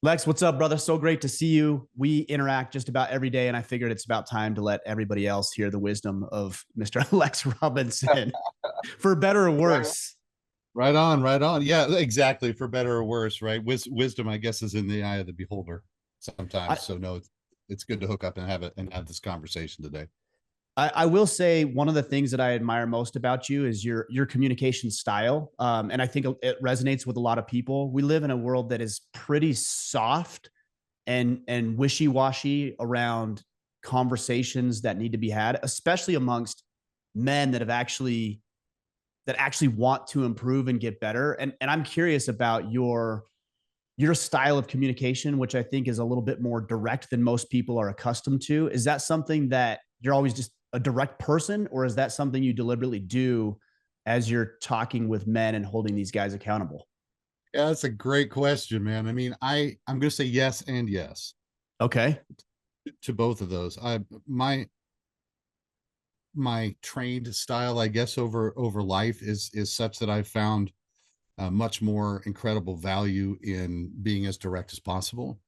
Lex, what's up, brother? So great to see you. We interact just about every day, and I figured it's about time to let everybody else hear the wisdom of Mr. Lex Robinson, for better or Right, worse. right on, right on. Yeah, exactly. For better or worse, right? Wisdom, I guess, is in the eye of the beholder I, sometimes. So no, it's good to hook up and have this conversation today. I will say one of the things that I admire most about you is your communication style, and I think it resonates with a lot of people. We live in a world that is pretty soft and wishy washy around conversations that need to be had, especially amongst men that actually want to improve and get better. And I'm curious about your style of communication, which I think is a little bit more direct than most people are accustomed to. Is that something that you're always just a direct person, or is that something you deliberately do as you're talking with men and holding these guys accountable? Yeah, that's a great question, man. I mean, I'm going to say yes and yes Okay. to both of those. I my trained style, I guess, over life is such that I've found much more incredible value in being as direct as possible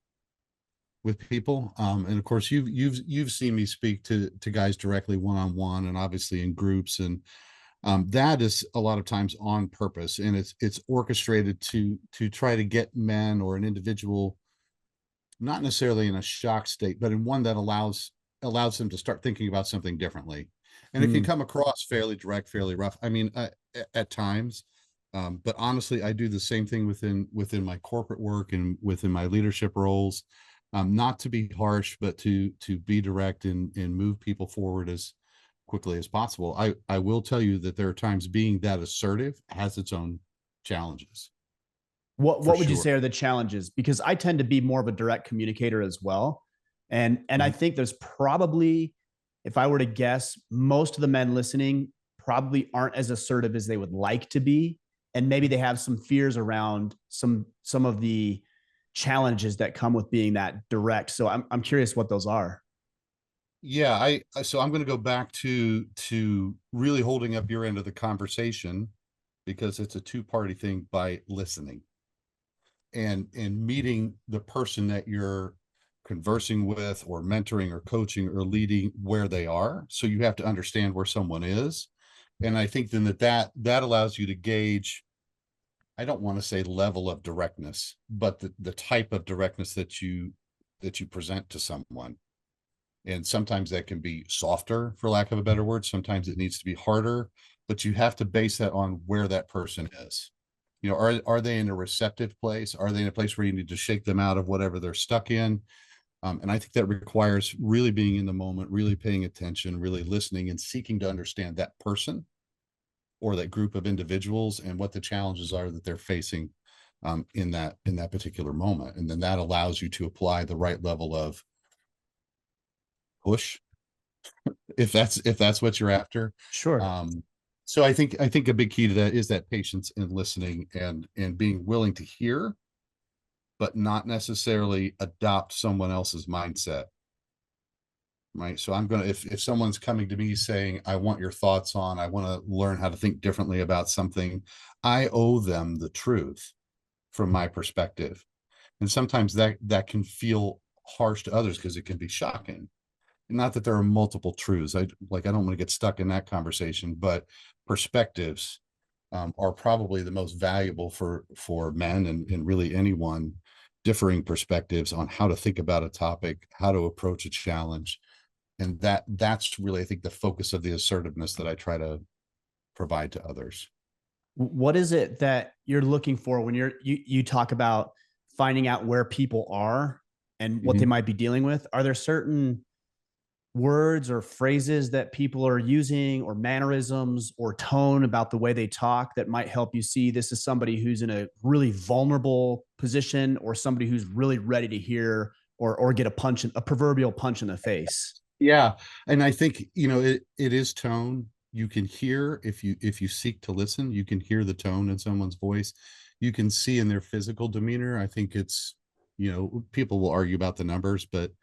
with people. And of course, you've seen me speak to guys directly one on one, and obviously in groups, and that is a lot of times on purpose, and it's orchestrated to try to get men or an individual not necessarily in a shocked state, but in one that allows them to start thinking about something differently. And it can Mm. come across fairly direct, fairly rough. I mean, at times, but honestly, I do the same thing within my corporate work and within my leadership roles. Not to be harsh, but to be direct and move people forward as quickly as possible. I will tell you that there are times being that assertive has its own challenges What for what would you sure. say are the challenges? Because I tend to be more of a direct communicator as well. And I Mhm. think there's probably, if I were to guess, most of the men listening probably aren't as assertive as they would like to be. And maybe they have some fears around some of the challenges that come with being that direct. So I'm curious what those are. Yeah, so I'm going to go back to really holding up your end of the conversation because it's a two-party thing by listening and meeting the person that you're conversing with or mentoring or coaching or leading where they are. So you have to understand where someone is. And I think then that allows you to gauge, I don't want to say level of directness, but the type of directness that you present to someone. And sometimes that can be softer, for lack of a better word. Sometimes it needs to be harder, but you have to base that on where that person is. You know, are they in a receptive place? Are they in a place where you need to shake them out of whatever they're stuck in? And I think that requires really being in the moment, really paying attention, really listening, and seeking to understand that person or that group of individuals and what the challenges are that they're facing in that particular moment. And then that allows you to apply the right level of push if that's what you're after. Sure. Um, so I think a big key to that is that patience and listening and being willing to hear, but not necessarily adopt someone else's mindset. Right. So I'm gonna if someone's coming to me saying, I want your thoughts on, I want to learn how to think differently about something, I owe them the truth from my perspective. And sometimes that can feel harsh to others because it can be shocking. Not that there are multiple truths. I don't want to get stuck in that conversation, but perspectives are probably the most valuable for men and really anyone. Differing perspectives on how to think about a topic, how to approach a challenge, and that's really, I think, the focus of the assertiveness that I try to provide to others. What is it that you're looking for when you talk about finding out where people are and what they Mhm. might be dealing with? Are there certain words or phrases that people are using or mannerisms or tone about the way they talk that might help you see this is somebody who's in a really vulnerable position or somebody who's really ready to hear or get a proverbial punch in the face? Yeah, and I think it is tone. You can hear if you seek to listen, you can hear the tone in someone's voice. You can see in their physical demeanor. I think it's people will argue about the numbers, but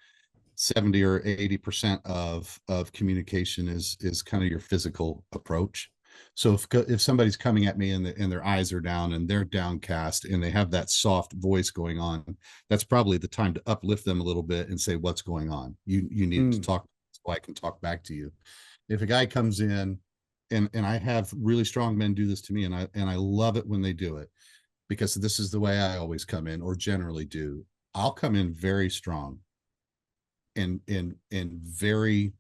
70 or 80% of communication is kind of your physical approach. So if somebody's coming at me and, and their eyes are down and they're downcast and they have that soft voice going on, that's probably the time to uplift them a little bit and say, what's going on? You need to Mm. talk so I can talk back to you. If a guy comes in, and I have really strong men do this to me, and I love it when they do it, because this is the way I always come in, or generally do. I'll come in very strong and very,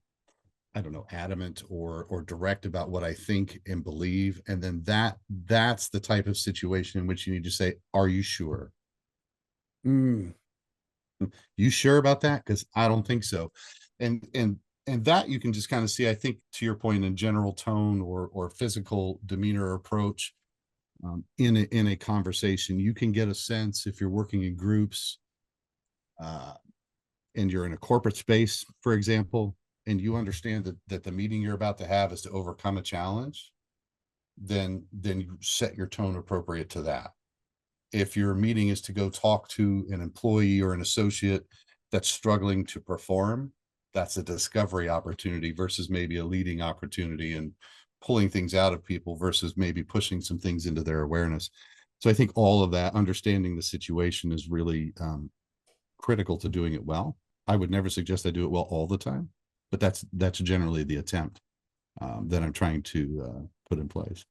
I don't know, adamant or direct about what I think and believe. And then that's the type of situation in which you need to say, are you sure? Mm. You sure about that? Because I don't think so. And that you can just kind of see, I think, to your point, in general tone or physical demeanor or approach, in a conversation, you can get a sense if you're working in groups, uh, and you're in a corporate space, for example, and you understand that the meeting you're about to have is to overcome a challenge, then you set your tone appropriate to that. If your meeting is to go talk to an employee or an associate that's struggling to perform, that's a discovery opportunity versus maybe a leading opportunity, and pulling things out of people versus maybe pushing some things into their awareness. So I think all of that, understanding the situation, is really critical to doing it well. I would never suggest I do it well all the time, but that's generally the attempt that I'm trying to put in place.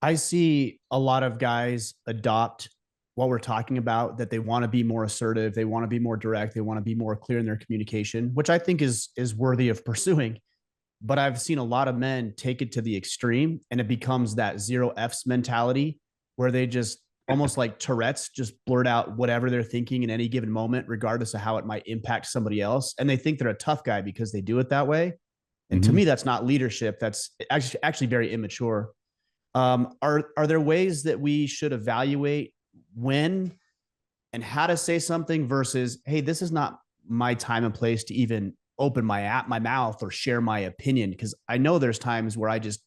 I see a lot of guys adopt what we're talking about, that they want to be more assertive, they want to be more direct, they want to be more clear in their communication, which I think is worthy of pursuing. But I've seen a lot of men take it to the extreme, and it becomes that zero F's mentality where they just almost like Tourette's just blurt out whatever they're thinking in any given moment, regardless of how it might impact somebody else. And they think they're a tough guy because they do it that way. And to Mm-hmm. me, that's not leadership. That's actually very immature. Are there ways that we should evaluate when and how to say something versus, hey, this is not my time and place to even open my mouth or share my opinion? Because I know there's times where I just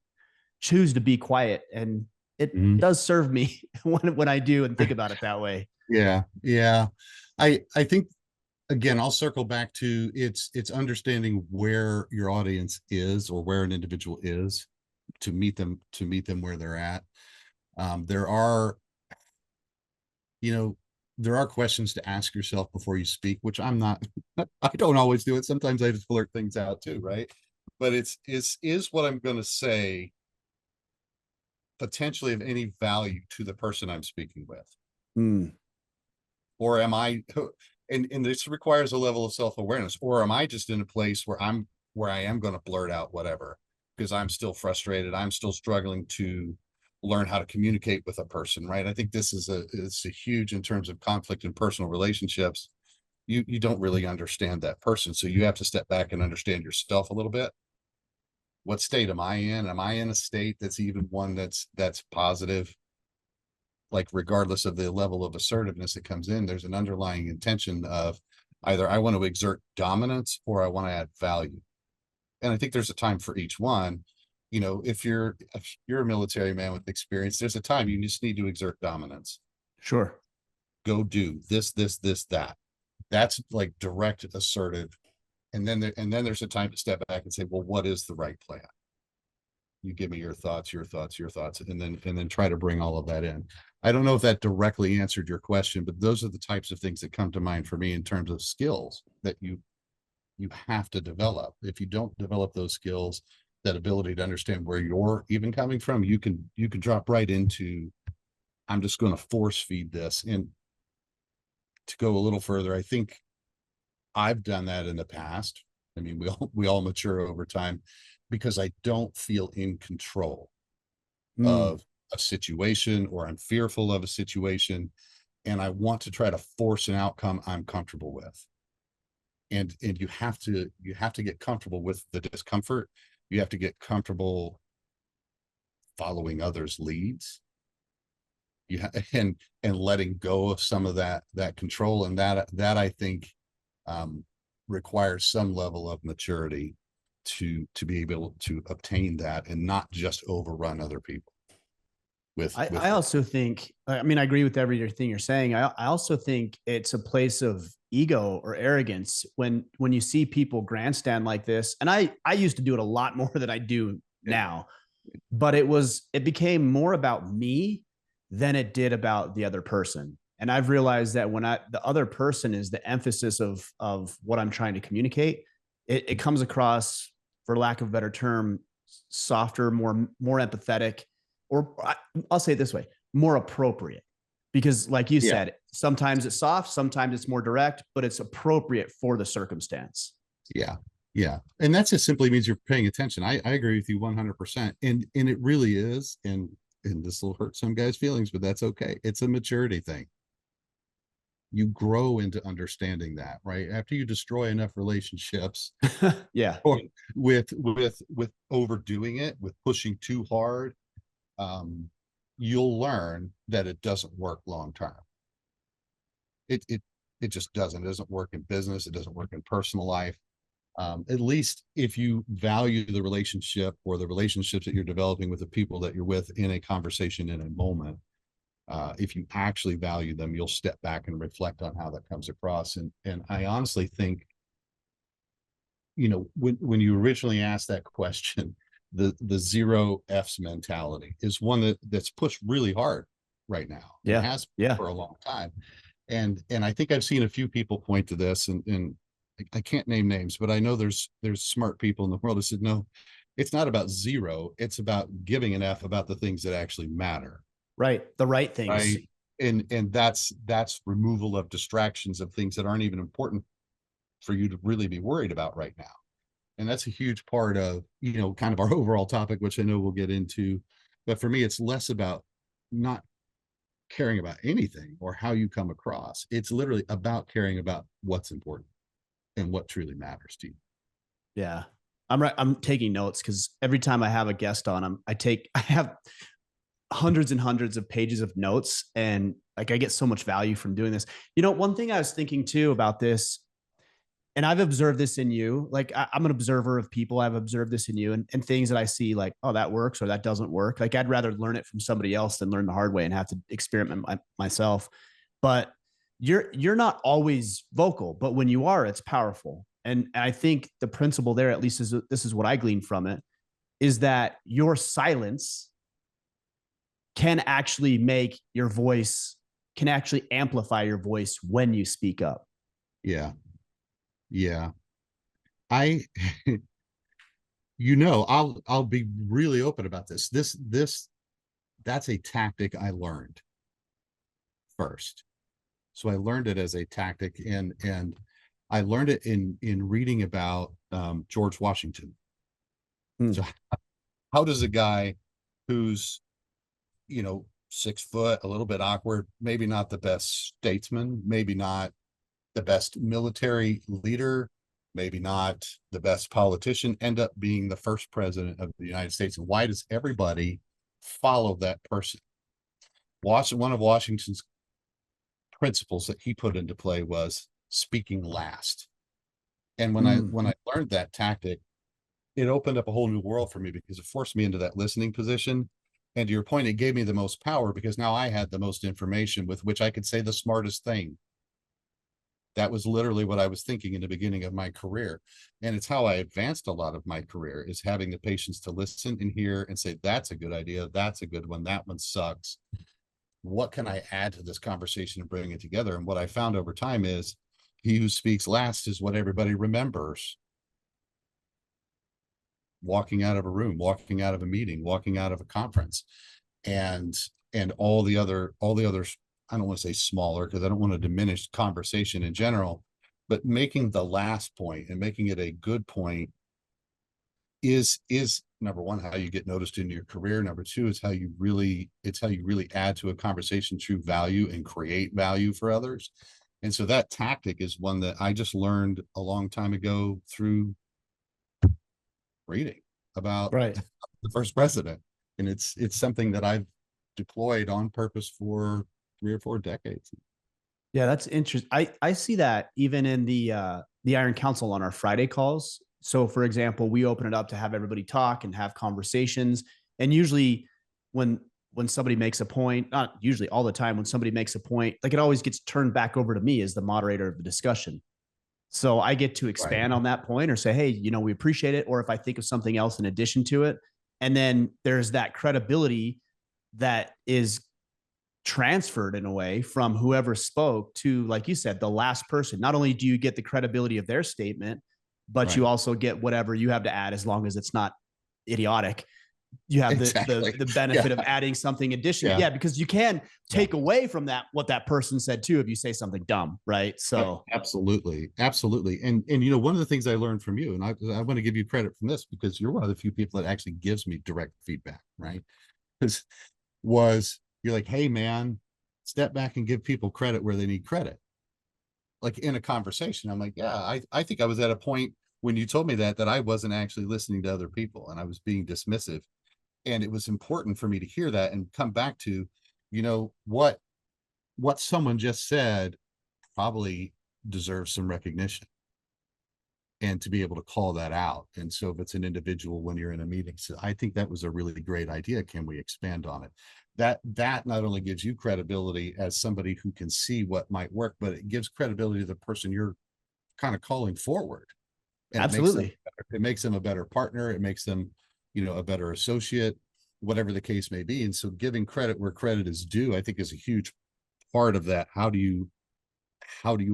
choose to be quiet, and it Mm-hmm. does serve me when I do and think about it that way. Yeah, yeah. I think, again, I'll circle back to, it's understanding where your audience is or where an individual is, to meet them where they're at. There are, you know, there are questions to ask yourself before you speak, which I'm not, I don't always do it. Sometimes I just blurt things out too, right? But is what I'm going to say potentially of any value to the person I'm speaking with? Mm. Or am I, and this requires a level of self-awareness, or am I just in a place where I am going to blurt out whatever because I'm still frustrated, I'm still struggling to learn how to communicate with a person, right? I think this is it's a huge in terms of conflict in personal relationships. You don't really understand that person, so you have to step back and understand yourself a little bit. What state am I in? Am I in a state that's even one that's positive? Like, regardless of the level of assertiveness that comes in, there's an underlying intention of either I want to exert dominance or I want to add value. And I think there's a time for each one. You know, if you're a military man with experience, there's a time you just need to exert dominance. Sure. Go do this, that. That's like direct assertive. And then there's a time to step back and say, well, what is the right plan? You give me your thoughts, and then try to bring all of that in. I don't know if that directly answered your question, but those are the types of things that come to mind for me in terms of skills that you have to develop. If you don't develop those skills, that ability to understand where you're even coming from, you can drop right into, I'm just going to force feed this. And to go a little further, I think I've done that in the past. I mean, we all mature over time, because I don't feel in control Mm. of a situation, or I'm fearful of a situation, and I want to try to force an outcome I'm comfortable with. And you have to get comfortable with the discomfort. You have to get comfortable following others' leads. And letting go of some of that control, and that I think um, requires some level of maturity to be able to obtain that and not just overrun other people I with it. also think, I mean, I agree with everything you're saying. I also think it's a place of ego or arrogance when you see people grandstand like this. And I used to do it a lot more than I do Yeah. now. but it became more about me than it did about the other person. And I've realized that when the other person is the emphasis of what I'm trying to communicate, it comes across, for lack of a better term, softer, more empathetic, or I'll say it this way, more appropriate. Because like you Yeah. said, sometimes it's soft, sometimes it's more direct, but it's appropriate for the circumstance. Yeah. Yeah. And that just simply means you're paying attention. I agree with you 100%. And it really is. And this will hurt some guys' feelings, but that's okay. It's a maturity thing. You grow into understanding that, right? After you destroy enough relationships Yeah. or with overdoing it, with pushing too hard, um, you'll learn that it doesn't work long term. It just doesn't. It doesn't work in business. It doesn't work in personal life. At least if you value the relationship or the relationships that you're developing with the people that you're with in a conversation in a moment, if you actually value them, you'll step back and reflect on how that comes across. And I honestly think, when you originally asked that question, the zero F's mentality is one that's pushed really hard right now and Yeah. has Yeah. for a long time. And I think I've seen a few people point to this, and I can't name names, but I know there's smart people in the world that said, no, it's not about zero. It's about giving an F about the things that actually matter. Right. The right things. Right. And that's removal of distractions of things that aren't even important for you to really be worried about right now. And that's a huge part of, kind of our overall topic, which I know we'll get into. But for me, it's less about not caring about anything or how you come across. It's literally about caring about what's important and what truly matters to you. Yeah. I'm taking notes because every time I have a guest on them, I have hundreds and hundreds of pages of notes, and like I get so much value from doing this. One thing I was thinking too about this, and I've observed this in you, like I'm an observer of people. I've observed this in you, and things that I see like, oh, that works or that doesn't work. Like I'd rather learn it from somebody else than learn the hard way and have to experiment myself. But you're not always vocal, but when you are, it's powerful. And I think the principle there, at least this is what I gleaned from it, is that your silence can actually make your voice, can actually amplify your voice when you speak up. Yeah. Yeah. I I'll be really open about this. That's a tactic I learned first. So I learned it as a tactic, and I learned it in reading about George Washington. Hmm. So how does a guy who's 6 foot, a little bit awkward, maybe not the best statesman, maybe not the best military leader, maybe not the best politician, end up being the first president of the United States? And why does everybody follow that person? One of Washington's principles that he put into play was speaking last. And when I learned that tactic, it opened up a whole new world for me because it forced me into that listening position. And to your point, it gave me the most power because now I had the most information with which I could say the smartest thing. That was literally what I was thinking in the beginning of my career. And it's how I advanced a lot of my career, is having the patience to listen and hear and say, that's a good idea. That's a good one. That one sucks. What can I add to this conversation and bring it together? And what I found over time is he who speaks last is what everybody remembers. Walking out of a room, walking out of a meeting, walking out of a conference, and all the other I don't want to say smaller because I don't want to diminish conversation in general, but making the last point and making it a good point is number one, how you get noticed in your career. Number two is how you really add to a conversation true value and create value for others. And so that tactic is one that I just learned a long time ago through reading about Right. the first president. And it's something that I've deployed on purpose for 3 or 4 decades. Yeah, that's interesting. I see that even in the Iron Council on our Friday calls. So for example, we open it up to have everybody talk and have conversations. And usually when somebody makes a point, not usually, all the time, when somebody makes a point, like it always gets turned back over to me as the moderator of the discussion. So I get to Right. expand on that point or say, hey, we appreciate it. Or if I think of something else in addition to it, And then there's that credibility that is transferred in a way from whoever spoke to, like you said, the last person. Not only do you get the credibility of their statement, but you Right. also get whatever you have to add, as long as it's not idiotic. You have Exactly. the Yeah. benefit of adding something additional. Yeah. Yeah, because you can Yeah. take away from that what that person said too if you say something dumb, right? So Absolutely. Absolutely. And you know, one of the things I learned from you, and I want to give you credit from this because you're one of the few people that actually gives me direct feedback, right? Because was you're like, hey man, step back and give people credit where they need credit. Like in a conversation, I'm like, yeah, I think I was at a point when you told me that I wasn't actually listening to other people and I was being dismissive. And it was important for me to hear that and come back to, you know, what someone just said probably deserves some recognition and to be able to call that out. And so if it's an individual when you're in a meeting, so I think that was a really great idea. Can we expand on it? That not only gives you credibility as somebody who can see what might work, but it gives credibility to the person you're kind of calling forward. And absolutely. it makes them a better partner. It makes them, you know, a better associate, whatever the case may be. And so giving credit where credit is due, I think is a huge part of that. How do you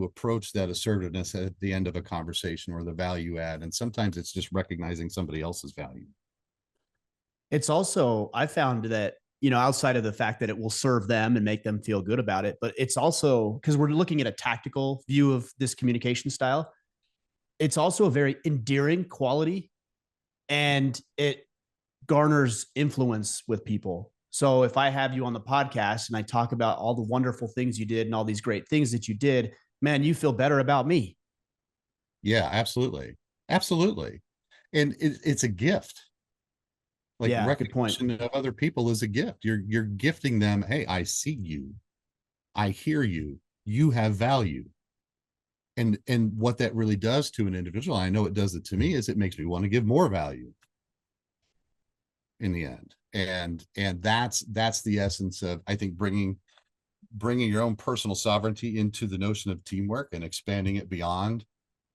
approach that assertiveness at the end of a conversation or the value add? And sometimes it's just recognizing somebody else's value. It's also, I found that, outside of the fact that it will serve them and make them feel good about it, but it's also because we're looking at a tactical view of this communication style. It's also a very endearing quality, and it garners influence with people. So if I have you on the podcast and I talk about all the wonderful things you did and all these great things that you did, man, you feel better about me. Yeah, absolutely. Absolutely. And it's a gift. Like Yeah, good point. recognition of other people is a gift. You're gifting them, hey, I see you, I hear you, you have value. And what that really does to an individual, I know it does it to me, is it makes me want to give more value in the end. And that's the essence of, I think, bringing your own personal sovereignty into the notion of teamwork and expanding it beyond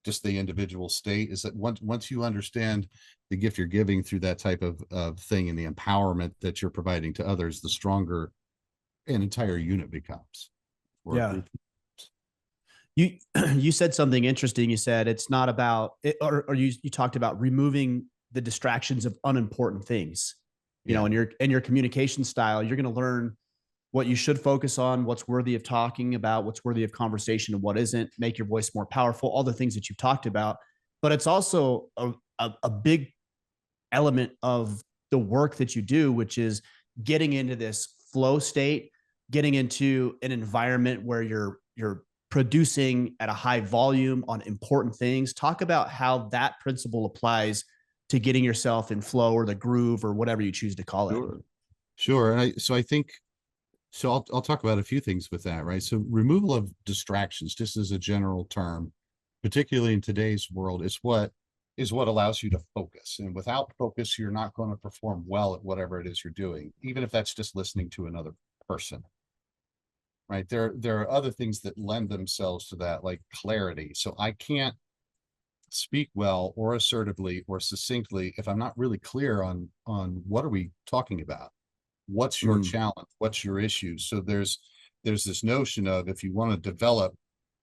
just the individual state. Is that once you understand the gift you're giving through that type of thing and the empowerment that you're providing to others, the stronger an entire unit becomes, or a Yeah. group. You you said something interesting. You said it's not about it, or you talked about removing the distractions of unimportant things. Yeah, In your communication style, you're going to learn what you should focus on, what's worthy of talking about, what's worthy of conversation, and what isn't. Make your voice more powerful. All the things that you've talked about, but it's also a big element of the work that you do, which is getting into this flow state, getting into an environment where you're producing at a high volume on important things. Talk about how that principle applies to getting yourself in flow or the groove or whatever you choose to call it. sure, sure. And I think so. I'll talk about a few things with that, right? So removal of distractions, just as a general term, particularly in today's world, is what allows you to focus. And without focus, you're not going to perform well at whatever it is you're doing, even if that's just listening to another person. Right. There are other things that lend themselves to that, like clarity. So I can't speak well or assertively or succinctly if I'm not really clear on what are we talking about? What's your Mm. challenge? What's your issue? So there's this notion of, if you want to develop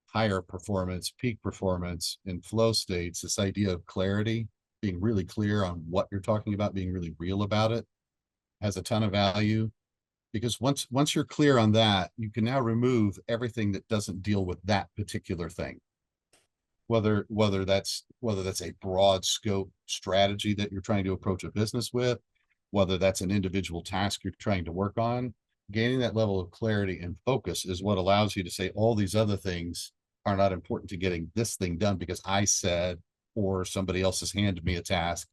higher performance, peak performance, and flow states, this idea of clarity, being really clear on what you're talking about, being really real about it, has a ton of value. Because once you're clear on that, you can now remove everything that doesn't deal with that particular thing. Whether that's a broad scope strategy that you're trying to approach a business with, whether that's an individual task you're trying to work on, gaining that level of clarity and focus is what allows you to say all these other things are not important to getting this thing done because I said, or somebody else has handed me a task.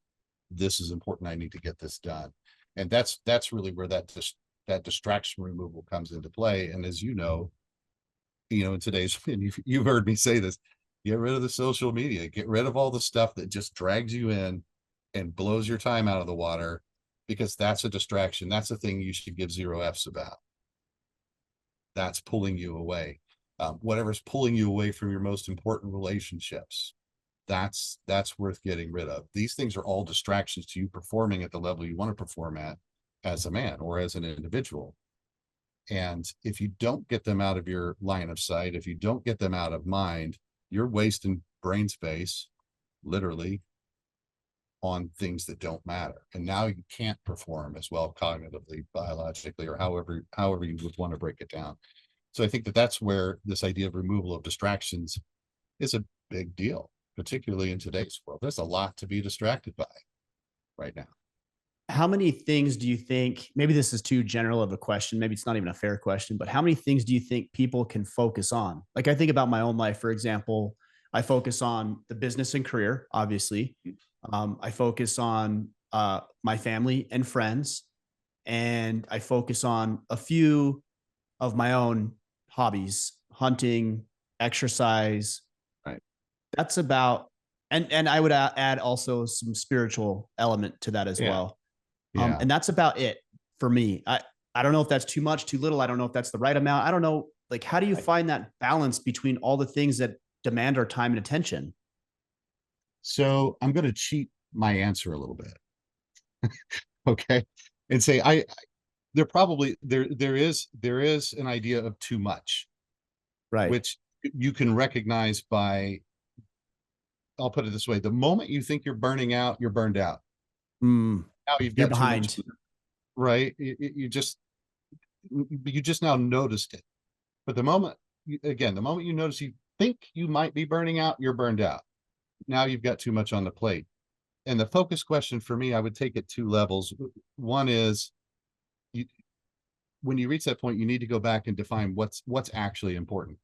This is important. I need to get this done. And that's really where that distraction removal comes into play. And as in today's, and you've heard me say this, get rid of the social media, get rid of all the stuff that just drags you in and blows your time out of the water, because that's a distraction. That's a thing you should give 0 F's about. That's pulling you away. Whatever's pulling you away from your most important relationships, that's worth getting rid of. These things are all distractions to you performing at the level you want to perform at as a man or as an individual. And if you don't get them out of your line of sight, if you don't get them out of mind, you're wasting brain space, literally, on things that don't matter. And now you can't perform as well cognitively, biologically, or however you would want to break it down. So I think that that's where this idea of removal of distractions is a big deal, particularly in today's world. There's a lot to be distracted by right now. How many things do you think, maybe this is too general of a question, maybe it's not even a fair question, but how many things do you think people can focus on? Like I think about my own life, for example, I focus on the business and career, obviously. I focus on my family and friends, and I focus on a few of my own hobbies, hunting, exercise. Right. That's about, and I would add also some spiritual element to that as Yeah. well. Yeah. And that's about it for me. I don't know if that's too much, too little. I don't know if that's the right amount. I don't know. Like, how do you find that balance between all the things that demand our time and attention? So I'm going to cheat my answer a little bit. Okay. And say, there probably, there is an idea of too much, Right. which you can recognize by, I'll put it this way. The moment you think you're burning out, you're burned out. Mm, Now you've you're got too much, behind. right? You just now noticed it. But the moment, again, the moment you notice you think you might be burning out, you're burned out. Now you've got too much on the plate. And the focus question for me, I would take it two levels. One is, you, when you reach that point, you need to go back and define what's actually important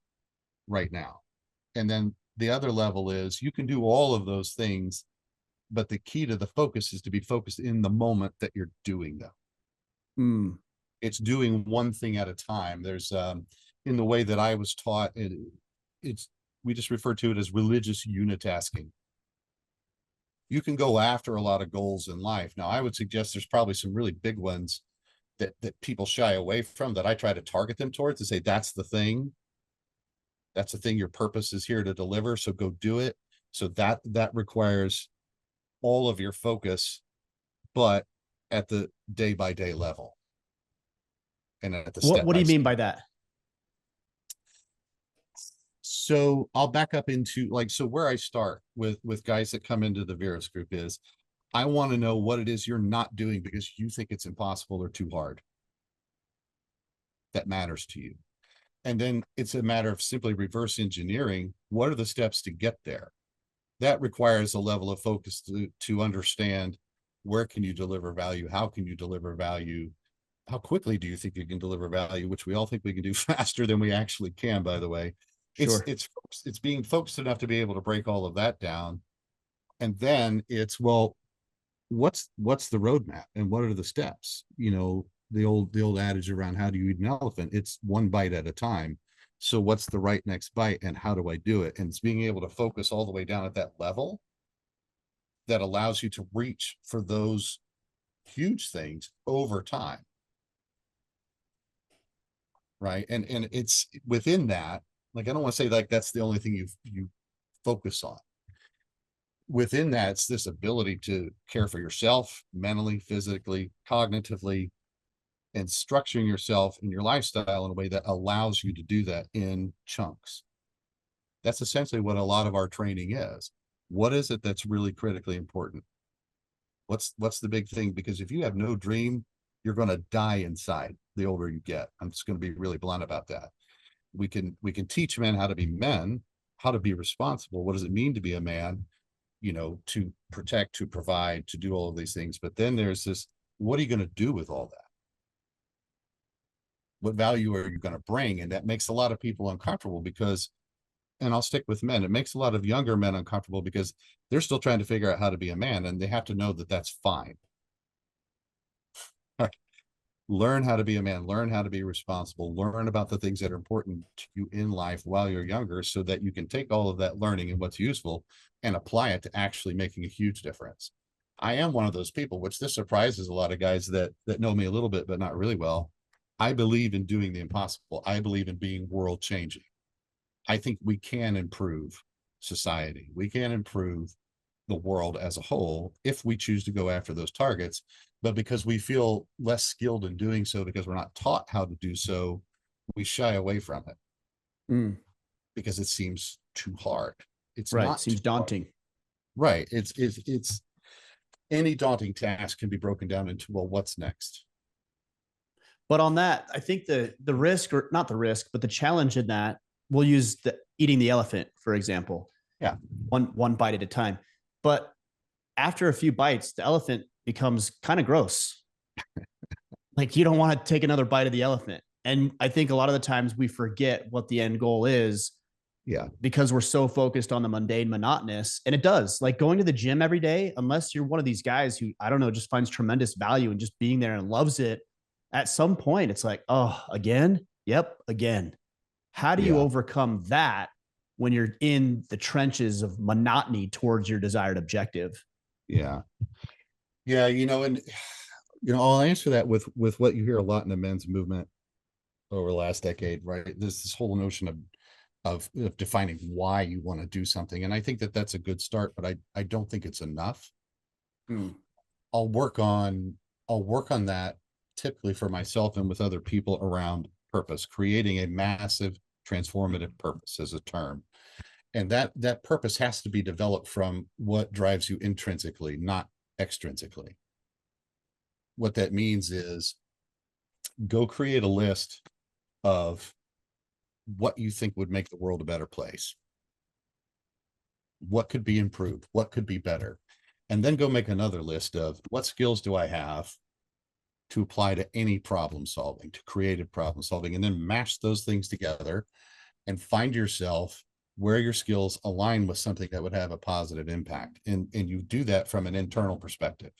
right now. And then the other level is you can do all of those things, but the key to the focus is to be focused in the moment that you're doing them. Mm. It's doing one thing at a time. There's in the way that I was taught, it's we just refer to it as religious unitasking. You can go after a lot of goals in life. Now, I would suggest there's probably some really big ones that people shy away from, that I try to target them towards, to say that's the thing. That's the thing your purpose is here to deliver. So go do it. So that requires all of your focus, but at the day by day level and at the What step do by you mean step. by that? So I'll back up into, like, so where I start with guys that come into the Virus group is, I want to know what it is you're not doing because you think it's impossible or too hard. That matters to you. And then it's a matter of simply reverse engineering. What are the steps to get there? That requires a level of focus to understand, where can you deliver value? How can you deliver value? How quickly do you think you can deliver value? Which we all think we can do faster than we actually can, by the way. It's Sure. it's it's being focused enough to be able to break all of that down. And then it's, well, what's the roadmap and what are the steps? The old adage around, how do you eat an elephant? It's one bite at a time. So what's the right next bite and how do I do it? And it's being able to focus all the way down at that level that allows you to reach for those huge things over time. Right. And it's within that, like, I don't want to say like that's the only thing you focus on. Within that, it's this ability to care for yourself mentally, physically, cognitively, and structuring yourself and your lifestyle in a way that allows you to do that in chunks. That's essentially what a lot of our training is. What is it that's really critically important? What's the big thing? Because if you have no dream, you're going to die inside the older you get. I'm just going to be really blunt about that. We can teach men how to be men, how to be responsible. What does it mean to be a man? To protect, to provide, to do all of these things. But then there's this, what are you going to do with all that? What value are you going to bring? And that makes a lot of people uncomfortable because, and I'll stick with men, it makes a lot of younger men uncomfortable because they're still trying to figure out how to be a man, and they have to know that that's fine. Learn how to be a man, learn how to be responsible, learn about the things that are important to you in life while you're younger, so that you can take all of that learning and what's useful and apply it to actually making a huge difference. I am one of those people, which this surprises a lot of guys that know me a little bit, but not really well. I believe in doing the impossible. I believe in being world changing. I think we can improve society. We can't improve the world as a whole if we choose to go after those targets. But because we feel less skilled in doing so, because we're not taught how to do so, we shy away from it Mm, because it seems too hard. It's right. not too Seems hard. daunting. Right. It's any daunting task can be broken down into, well, what's next? But on that, I think the risk, or not the risk, but the challenge in that, we'll use the eating the elephant, for example. Yeah. One bite at a time. But after a few bites, the elephant becomes kind of gross. Like you don't want to take another bite of the elephant. And I think a lot of the times we forget what the end goal is Yeah. because we're so focused on the mundane, monotonous. And it does, like going to the gym every day, unless you're one of these guys who, I don't know, just finds tremendous value in just being there and loves it. At some point, it's like, oh, again? Yep, again. How do you Yeah. overcome that when you're in the trenches of monotony towards your desired objective? Yeah. Yeah. And I'll answer that with what you hear a lot in the men's movement over the last decade, right? There's this whole notion of defining why you want to do something. And I think that that's a good start, but I don't think it's enough. Hmm. I'll work on I'll work on that typically for myself and with other people around purpose, creating a massive transformative purpose as a term. And that purpose has to be developed from what drives you intrinsically, not extrinsically. What that means is go create a list of what you think would make the world a better place. What could be improved? What could be better? And then go make another list of what skills do I have to apply to any problem solving, to creative problem solving, and then mash those things together and find yourself where your skills align with something that would have a positive impact. And you do that from an internal perspective.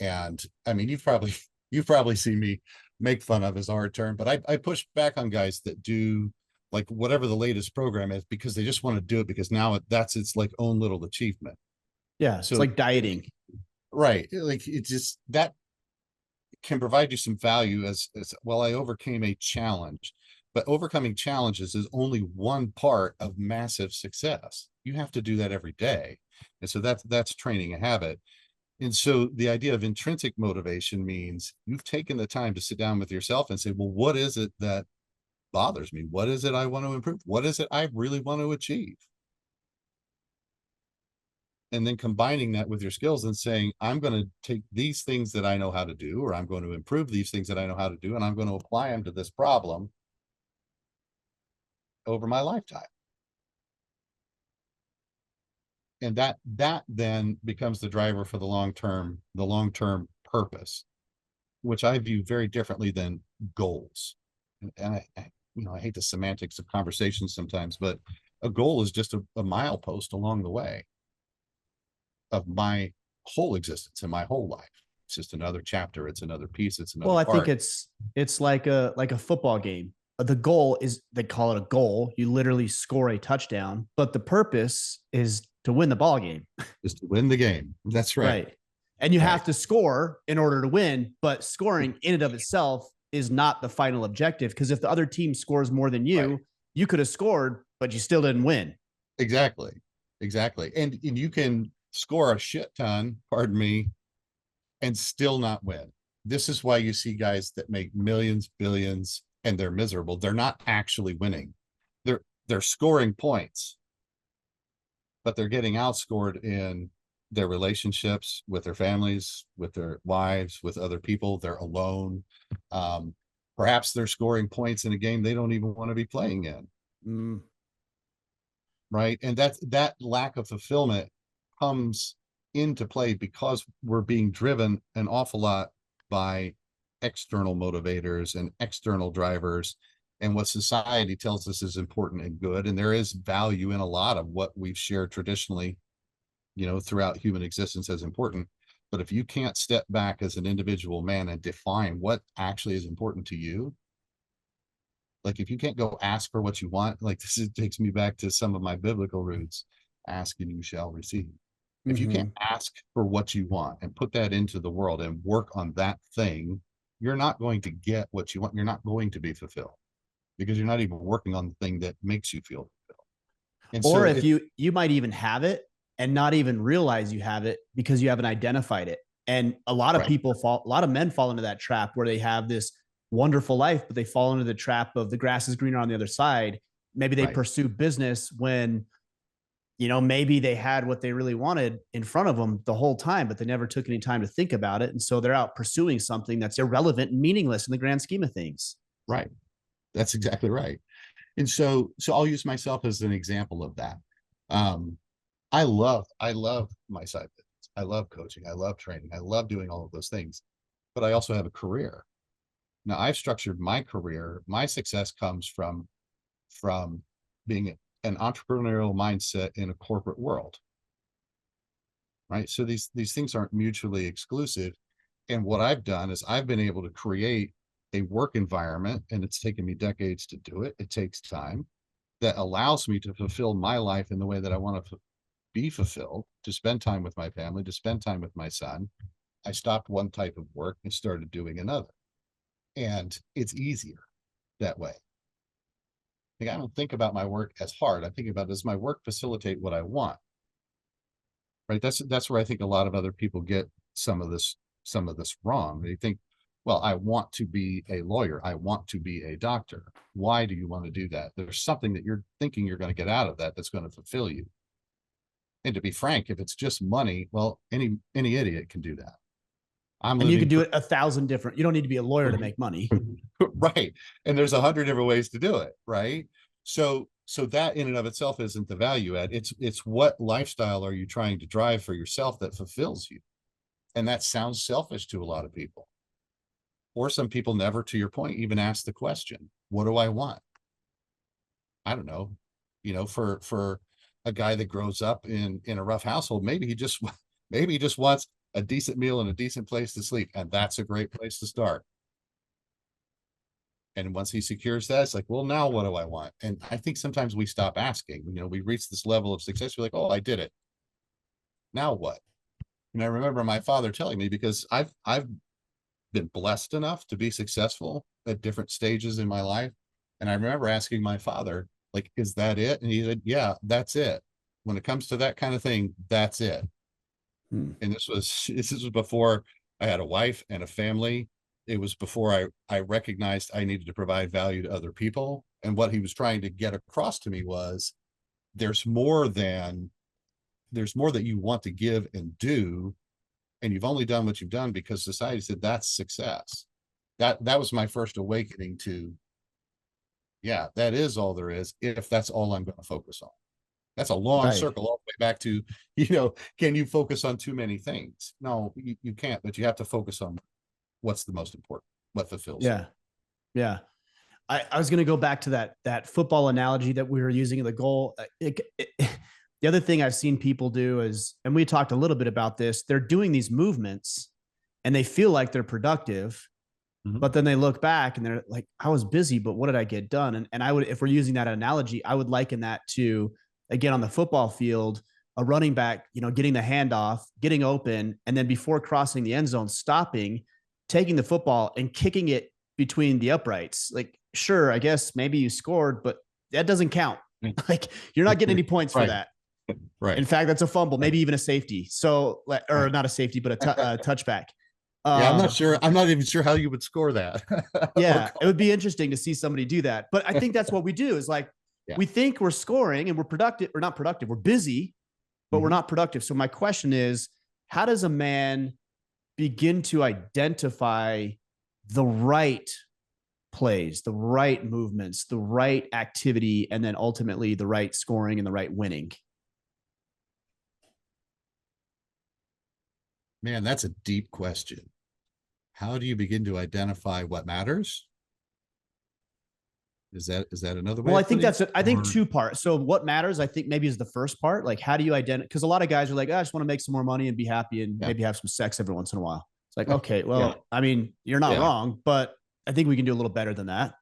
And I mean, you've probably seen me make fun of his hard term, but I push back on guys that do like whatever the latest program is because they just want to do it because now that's its like own little achievement. Yeah, it's So like dieting. right, like it just that can provide you some value as well. I overcame a challenge, but overcoming challenges is only one part of massive success. You have to do that every day. And so that's training a habit. And so the idea of intrinsic motivation means you've taken the time to sit down with yourself and say, well, what is it that bothers me? What is it I want to improve? What is it I really want to achieve? And then combining that with your skills and saying, I'm going to take these things that I know how to do, or I'm going to improve these things that I know how to do, and I'm going to apply them to this problem over my lifetime. And that then becomes the driver for the long-term purpose, which I view very differently than goals. And I hate the semantics of conversations sometimes, but a goal is just a milepost along the way of my whole existence and my whole life. It's just another chapter. It's another piece. It's Well, another I think part. it's like a football game. The goal is, they call it a goal. You literally score a touchdown, but the purpose is to win the ball game. Just to win the game. That's right. Right. And you Right. have to score in order to win, but scoring in and of itself is not the final objective, because if the other team scores more than Right. you could have scored, but you still didn't win. Exactly. Exactly. And you can score a shit ton, pardon me, and still not win. This is why you see guys that make millions, billions, and they're miserable. They're not actually winning. They're scoring points, but they're getting outscored in their relationships with their families, with their wives, with other people. They're alone. Um, Perhaps they're scoring points in a game they don't even want to be playing in. Mm. Right. And that lack of fulfillment comes into play because we're being driven an awful lot by external motivators and external drivers and what society tells us is important and good. And there is value in a lot of what we've shared traditionally, throughout human existence as important. But if you can't step back as an individual man and define what actually is important to you, like if you can't go ask for what you want, like takes me back to some of my biblical roots. Ask and you shall receive. If you can't Mm-hmm. ask for what you want and put that into the world and work on that thing, you're not going to get what you want. You're not going to be fulfilled because you're not even working on the thing that makes you feel fulfilled. And Or so if you might even have it and not even realize you have it because you haven't identified it. And a lot of right, people fall, a lot of men fall into that trap where they have this wonderful life, but they fall into the trap of the grass is greener on the other side. Maybe they right, pursue business when, maybe they had what they really wanted in front of them the whole time, but they never took any time to think about it. And so they're out pursuing something that's irrelevant and meaningless in the grand scheme of things. right. That's exactly right. And so I'll use myself as an example of that. Um, I love my side business. I love coaching. I love training. I love doing all of those things, but I also have a career. Now I've structured my career. My success comes from being an entrepreneurial mindset in a corporate world, right? So these things aren't mutually exclusive. And what I've done is I've been able to create a work environment, and it's taken me decades to do it. It takes time that allows me to fulfill my life in the way that I want to be fulfilled, to spend time with my family, to spend time with my son. I stopped one type of work and started doing another. And it's easier that way. Like, I don't think about my work as hard. I think about, does my work facilitate what I want? Right. That's where I think a lot of other people get some of this wrong. They think, well, I want to be a lawyer. I want to be a doctor. Why do you want to do that? There's something that you're thinking you're going to get out of that that's going to fulfill you. And to be frank, if it's just money, well, any idiot can do that. I'm And you can living do it 1,000 different. You don't need to be a lawyer to make money. right. And there's 100 different ways to do it, right? So that in and of itself isn't the value add. It's what lifestyle are you trying to drive for yourself that fulfills you? And that sounds selfish to a lot of people. Or some people never, to your point, even ask the question, what do I want? I don't know. For a guy that grows up in a rough household, maybe he just wants a decent meal and a decent place to sleep, and that's a great place to start. And once he secures that, it's like, well, now what do I want? And I think sometimes we stop asking. We reach this level of success, we're like, oh, I did it. Now what? And I remember my father telling me, because I've been blessed enough to be successful at different stages in my life. And I remember asking my father, like, is that it? And he said, yeah, that's it. When it comes to that kind of thing, that's it. Hmm. And this was before I had a wife and a family. It was before I recognized I needed to provide value to other people. And what he was trying to get across to me was, there's more than there's more that you want to give and do, and you've only done what you've done because society said that's success. That was my first awakening to, yeah, that is all there is, if that's all I'm going to focus on. That's a long Right. circle all the way back to, can you focus on too many things? No, you can't, but you have to focus on what's the most important, what fulfills you. Yeah. Yeah. I was going to go back to that football analogy that we were using in the goal. The other thing I've seen people do is, and we talked a little bit about this, they're doing these movements and they feel like they're productive, Mhm. but then they look back and they're like, I was busy, but what did I get done? And I would, if we're using that analogy, I would liken that to, again, on the football field, a running back, getting the handoff, getting open, and then before crossing the end zone, stopping, taking the football and kicking it between the uprights. Like, sure, I guess maybe you scored, but that doesn't count. Like, you're not getting any points for Right, that. In right. fact, that's a fumble, Right. maybe even a safety. So, or Right. not a safety, but a touchback. Yeah, I'm not Um, sure. I'm not even sure how you would score that. Or yeah, it call. would be interesting to see somebody do that. But I think that's what we do is like, Yeah. we think we're scoring and we're productive or not productive. We're busy, but we're Mhm. not productive. So my question is, how does a man begin to identify the right plays, the right movements, the right activity, and then ultimately the right scoring and the right winning? Man, that's a deep question. How do you begin to identify what matters? Is that another way Well, I of think putting that's it? it. I think Or two parts. So what matters, I think maybe is the first part. Like, how do you identify? Because a lot of guys are like, I just want to make some more money and be happy and yeah, maybe have some sex every once in a while. It's like, okay, yeah, well, I mean, you're not yeah, wrong, but I think we can do a little better than that.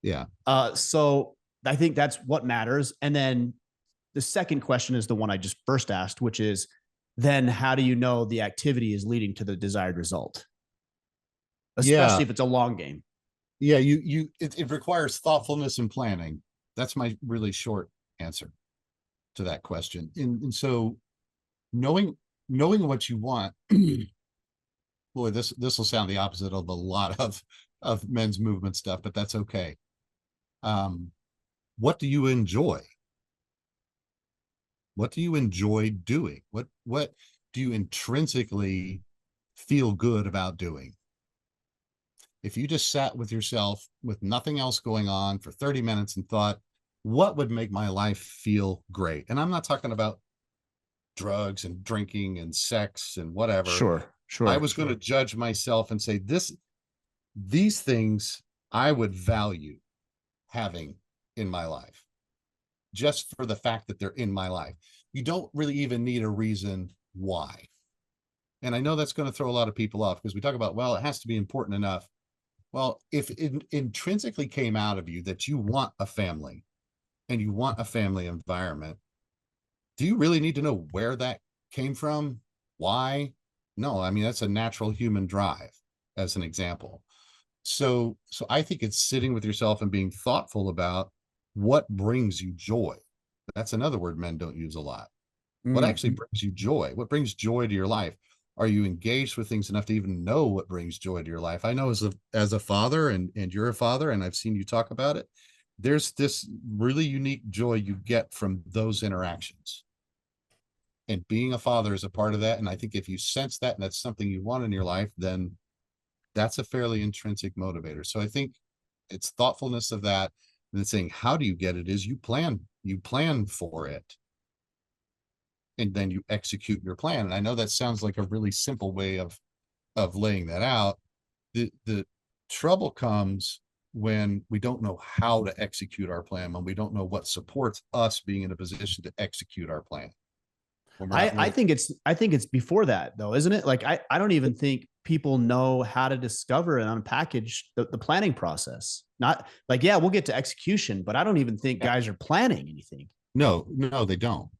yeah, So I think that's what matters. And then the second question is the one I just first asked, which is then how do you know the activity is leading to the desired result, yeah, especially if it's a long game? yeah. It requires thoughtfulness and planning. That's my really short answer. to that question. And so knowing what you want, boy, this will sound the opposite of a lot of men's movement stuff, but that's okay. What do you enjoy? What do you enjoy doing? What do you intrinsically feel good about doing? If you just sat with yourself with nothing else going on for 30 minutes and thought, what would make my life feel great? And I'm not talking about drugs and drinking and sex and whatever. Sure, I sure. was going to judge myself and say, these things I would value having in my life, just for the fact that they're in my life. You don't really even need a reason why. And I know that's going to throw a lot of people off, because we talk about, well, it has to be important enough. Well, if it intrinsically came out of you that you want a family and you want a family environment, do you really need to know where that came from? Why? No, I mean, that's a natural human drive, as an example. So I think it's sitting with yourself and being thoughtful about what brings you joy. That's another word men don't use a lot. What Mm. actually brings you joy? What brings joy to your life? Are you engaged with things enough to even know what brings joy to your life? I know as a father, and you're a father, and I've seen you talk about it. There's this really unique joy you get from those interactions. And being a father is a part of that. And I think if you sense that and that's something you want in your life, then that's a fairly intrinsic motivator. So I think it's thoughtfulness of that. And then saying, how do you get it? Is you plan for it, and then you execute your plan. And I know that sounds like a really simple way of laying that out. The trouble comes when we don't know how to execute our plan, when we don't know what supports us being in a position to execute our plan. When we're not I really think it's before that though, isn't it? Like I don't even think people know how to discover and unpackage the planning process. Not like, yeah, we'll get to execution, but I don't even think yeah. guys are planning anything. No, they don't.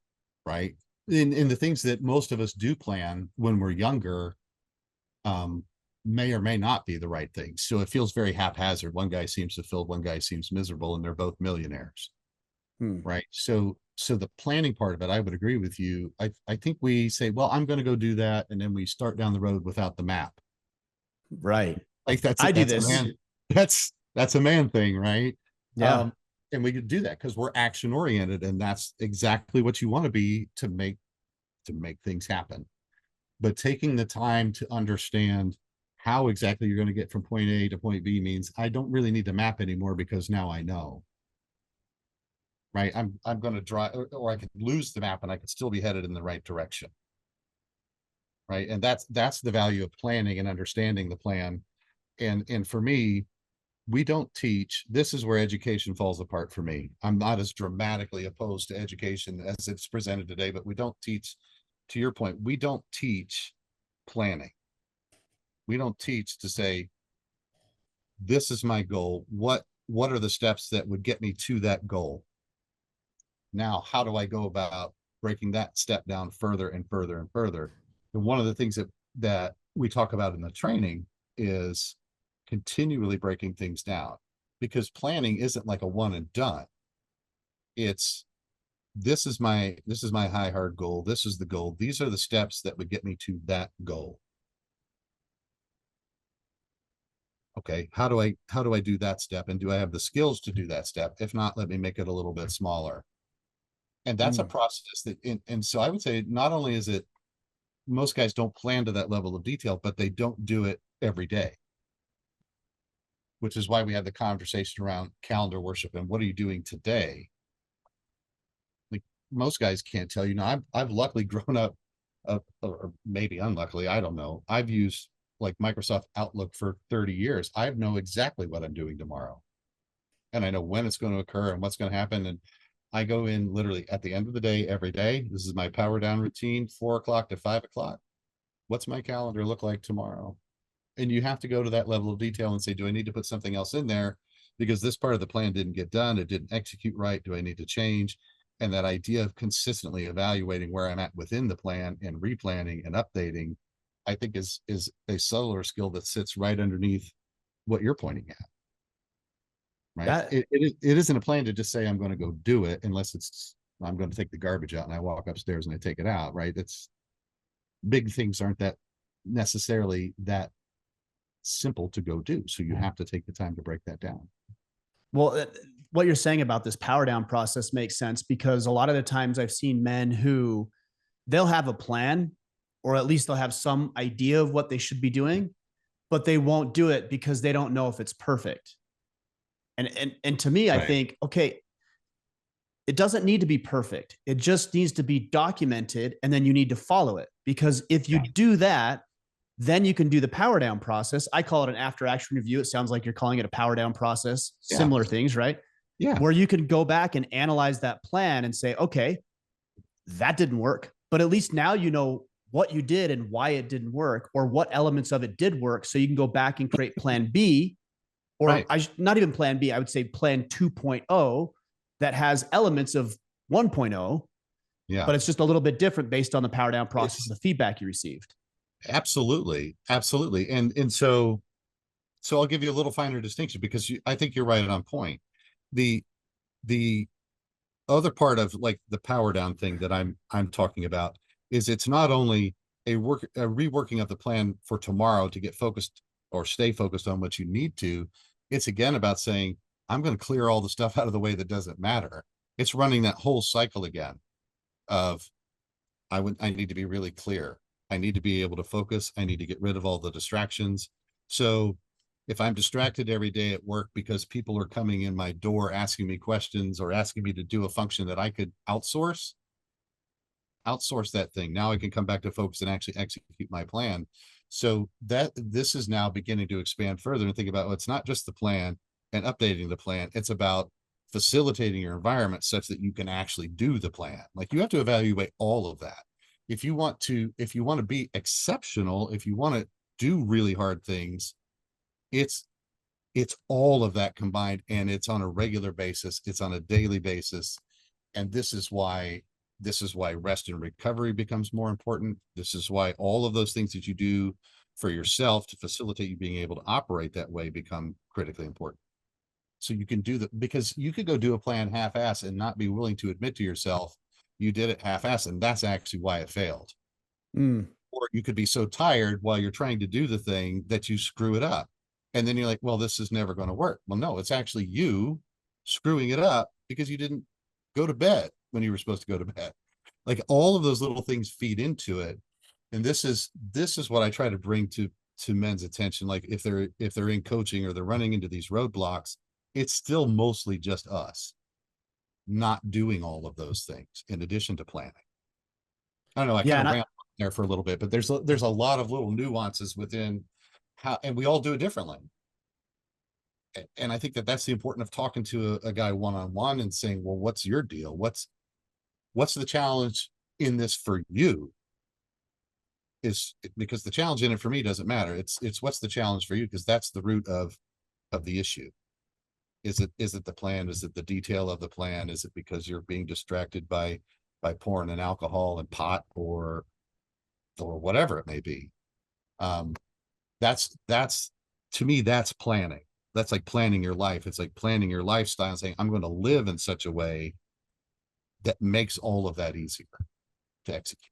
Right. In the things that most of us do plan when we're younger, um, may or may not be the right thing. So it feels very haphazard. One guy seems fulfilled, one guy seems miserable, and they're both millionaires. Hmm. Right. So the planning part of it, I would agree with you. I think we say, well, I'm going to go do that, and then we start down the road without the map. Right. Like I do that's a this. man, that's a man thing, right? Yeah. And we could do that because we're action oriented, and that's exactly what you want to be to make things happen. But taking the time to understand how exactly you're going to get from point A to point B means I don't really need the map anymore, because now I know. Right. I'm going to drive, or I could lose the map and I could still be headed in the right direction. Right. And that's the value of planning and understanding the plan. And for me, we don't teach. This is where education falls apart for me. I'm not as dramatically opposed to education as it's presented today, but we don't teach, to your point, we don't teach planning. We don't teach to say, this is my goal. What are the steps that would get me to that goal? Now, how do I go about breaking that step down further and further and further? And one of the things that we talk about in the training is continually breaking things down, because planning isn't like a one and done. It's, this is my high hard goal. This is the goal. These are the steps that would get me to that goal. Okay, how do I do that step? And do I have the skills to do that step? If not, let me make it a little bit smaller. And that's a Hmm. process that, and so I would say, not only is it, most guys don't plan to that level of detail, but they don't do it every day, which is why we have the conversation around calendar worship and what are you doing today? Like, most guys can't tell you. Now, I've luckily grown up, or maybe unluckily, I don't know. I've used like Microsoft Outlook for 30 years. I know exactly what I'm doing tomorrow, and I know when it's going to occur and what's going to happen. And I go in literally at the end of the day every day. This is my power down routine, 4 o'clock to 5 o'clock. What's my calendar look like tomorrow? And you have to go to that level of detail and say, do I need to put something else in there because this part of the plan didn't get done, it didn't execute right? Do I need to change? And that idea of consistently evaluating where I'm at within the plan and replanning and updating, I think is a subtler skill that sits right underneath what you're pointing at. Right. That It isn't a plan to just say I'm going to go do it, unless it's I'm going to take the garbage out, and I walk upstairs and I take it out, right? It's big things aren't that necessarily that simple to go do. So you have to take the time to break that down. Well, what you're saying about this power down process makes sense, because a lot of the times I've seen men who they'll have a plan, or at least they'll have some idea of what they should be doing, but they won't do it because they don't know if it's perfect. And to me, I Right. think, okay, it doesn't need to be perfect. It just needs to be documented, and then you need to follow it. Because if you Yeah. do that, then you can do the power down process. I call it an after action review. It sounds like you're calling it a power down process, Yeah. similar things, right? Yeah. Where you can go back and analyze that plan and say, okay, that didn't work. But at least now you know what you did and why it didn't work, or what elements of it did work. So you can go back and create plan B, or Right. not even plan B, I would say plan 2.0 that has elements of 1.0, Yeah. but it's just a little bit different based on the power down process It's and the feedback you received. absolutely, absolutely. And so I'll give you a little finer distinction, because I think you're right on point. The the other part of like the power down thing that I'm talking about is it's not only a reworking of the plan for tomorrow to get focused or stay focused on what you need to. It's again about saying, I'm going to clear all the stuff out of the way that doesn't matter. It's running that whole cycle again of I need to be really clear. I need to be able to focus. I need to get rid of all the distractions. So if I'm distracted every day at work because people are coming in my door asking me questions or asking me to do a function that I could outsource that thing. Now I can come back to focus and actually execute my plan. So that this is now beginning to expand further and think about, well, it's not just the plan and updating the plan. It's about facilitating your environment such that you can actually do the plan. Like, you have to evaluate all of that. If you want to be exceptional, if you want to do really hard things, it's it's all of that combined, and it's on a regular basis, it's on a daily basis. And this is why rest and recovery becomes more important. This is why all of those things that you do for yourself to facilitate you being able to operate that way become critically important. So you can do that, because you could go do a plan half-ass and not be willing to admit to yourself you did it half-ass, and that's actually why it failed. Mm. Or you could be so tired while you're trying to do the thing that you screw it up. And then you're like, well, this is never going to work. Well, no, it's actually you screwing it up because you didn't go to bed when you were supposed to go to bed. Like, all of those little things feed into it. And this is what I try to bring to men's attention. Like, if they're in coaching or they're running into these roadblocks, it's still mostly just us not doing all of those things in addition to planning. I don't know. I Yeah. kind of And ran there for a little bit, but there's a lot of little nuances within how, and we all do it differently. And I think that that's the important of talking to a guy one-on-one and saying, well, what's your deal? What's the challenge in this for you? Is because the challenge in it for me doesn't matter. It's what's the challenge for you, because that's the root of the issue. Is it the plan? Is it the detail of the plan? Is it because you're being distracted by porn and alcohol and pot, or whatever it may be? Um, that's to me, that's planning. That's like planning your life. It's like planning your lifestyle and saying, I'm going to live in such a way that makes all of that easier to execute.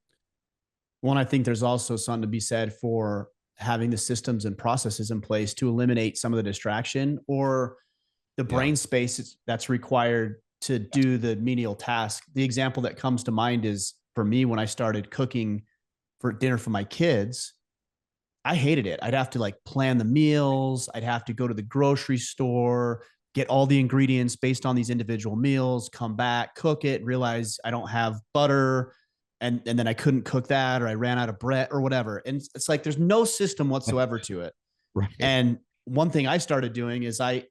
one, I think there's also something to be said for having the systems and processes in place to eliminate some of the distraction, or the Yeah. brain space that's required to do the menial task. The example that comes to mind is for me when I started cooking for dinner for my kids. I hated it. I'd have to like plan the meals. I'd have to go to the grocery store, get all the ingredients based on these individual meals, come back, cook it, realize I don't have butter. And then I couldn't cook that, or I ran out of bread or whatever. And it's like there's no system whatsoever to it. Right. And one thing I started doing is I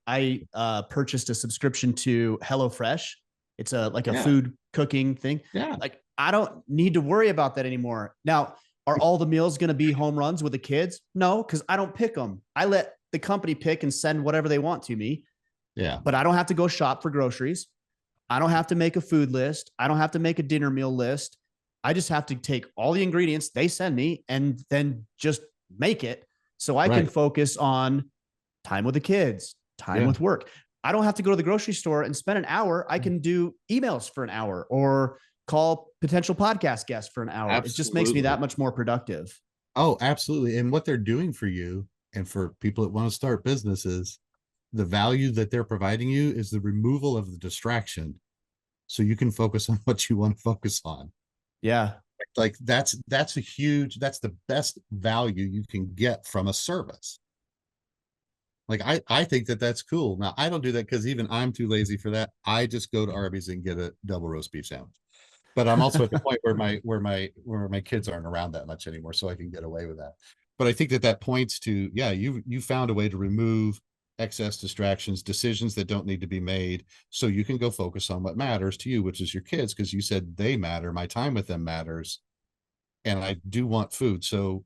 purchased a subscription to HelloFresh. It's a like a Yeah. food cooking thing. Yeah. Like I don't need to worry about that anymore. Now, are all the meals going to be home runs with the kids? No, because I don't pick them. I let the company pick and send whatever they want to me. Yeah. But I don't have to go shop for groceries. I don't have to make a food list. I don't have to make a dinner meal list. I just have to take all the ingredients they send me and then just make it, so I can Right. focus on time with the kids, time Yeah. with work. I don't have to go to the grocery store and spend an hour. I can do emails for an hour or call potential podcast guests for an hour. It just makes me Absolutely. that much more productive. Oh, absolutely. And what they're doing for you and for people that want to start businesses, the value that they're providing you is the removal of the distraction so you can focus on what you want to focus on. Yeah. Like that's the best value you can get from a service. Like I think that that's cool. Now I don't do that because even I'm too lazy for that. I just go to Arby's and get a double roast beef sandwich. But I'm also at the point where my kids aren't around that much anymore, so I can get away with that. But I think that that points to, yeah, you found a way to remove excess distractions, decisions that don't need to be made, so you can go focus on what matters to you, which is your kids, because you said they matter. My time with them matters, and I do want food. So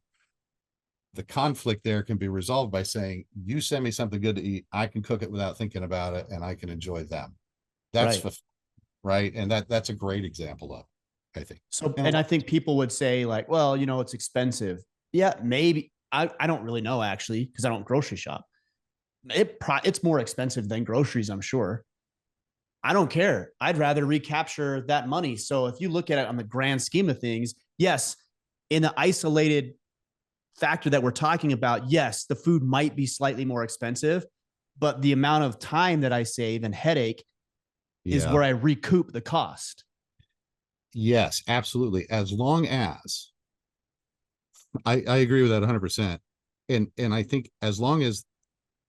the conflict there can be resolved by saying, you send me something good to eat, I can cook it without thinking about it, and I can enjoy them. That's Right. right, and that's a great example of, I think. So, And and I think people would say, like, well, it's expensive. Yeah, maybe. I don't really know actually because I don't grocery shop. It's more expensive than groceries, I'm sure. I don't care. I'd rather recapture that money. So if you look at it on the grand scheme of things, yes, in the isolated factor that we're talking about, yes, the food might be slightly more expensive, but the amount of time that I save and headache is yeah, where I recoup the cost. yes, absolutely. As long as I agree with that 100%. And I think as long as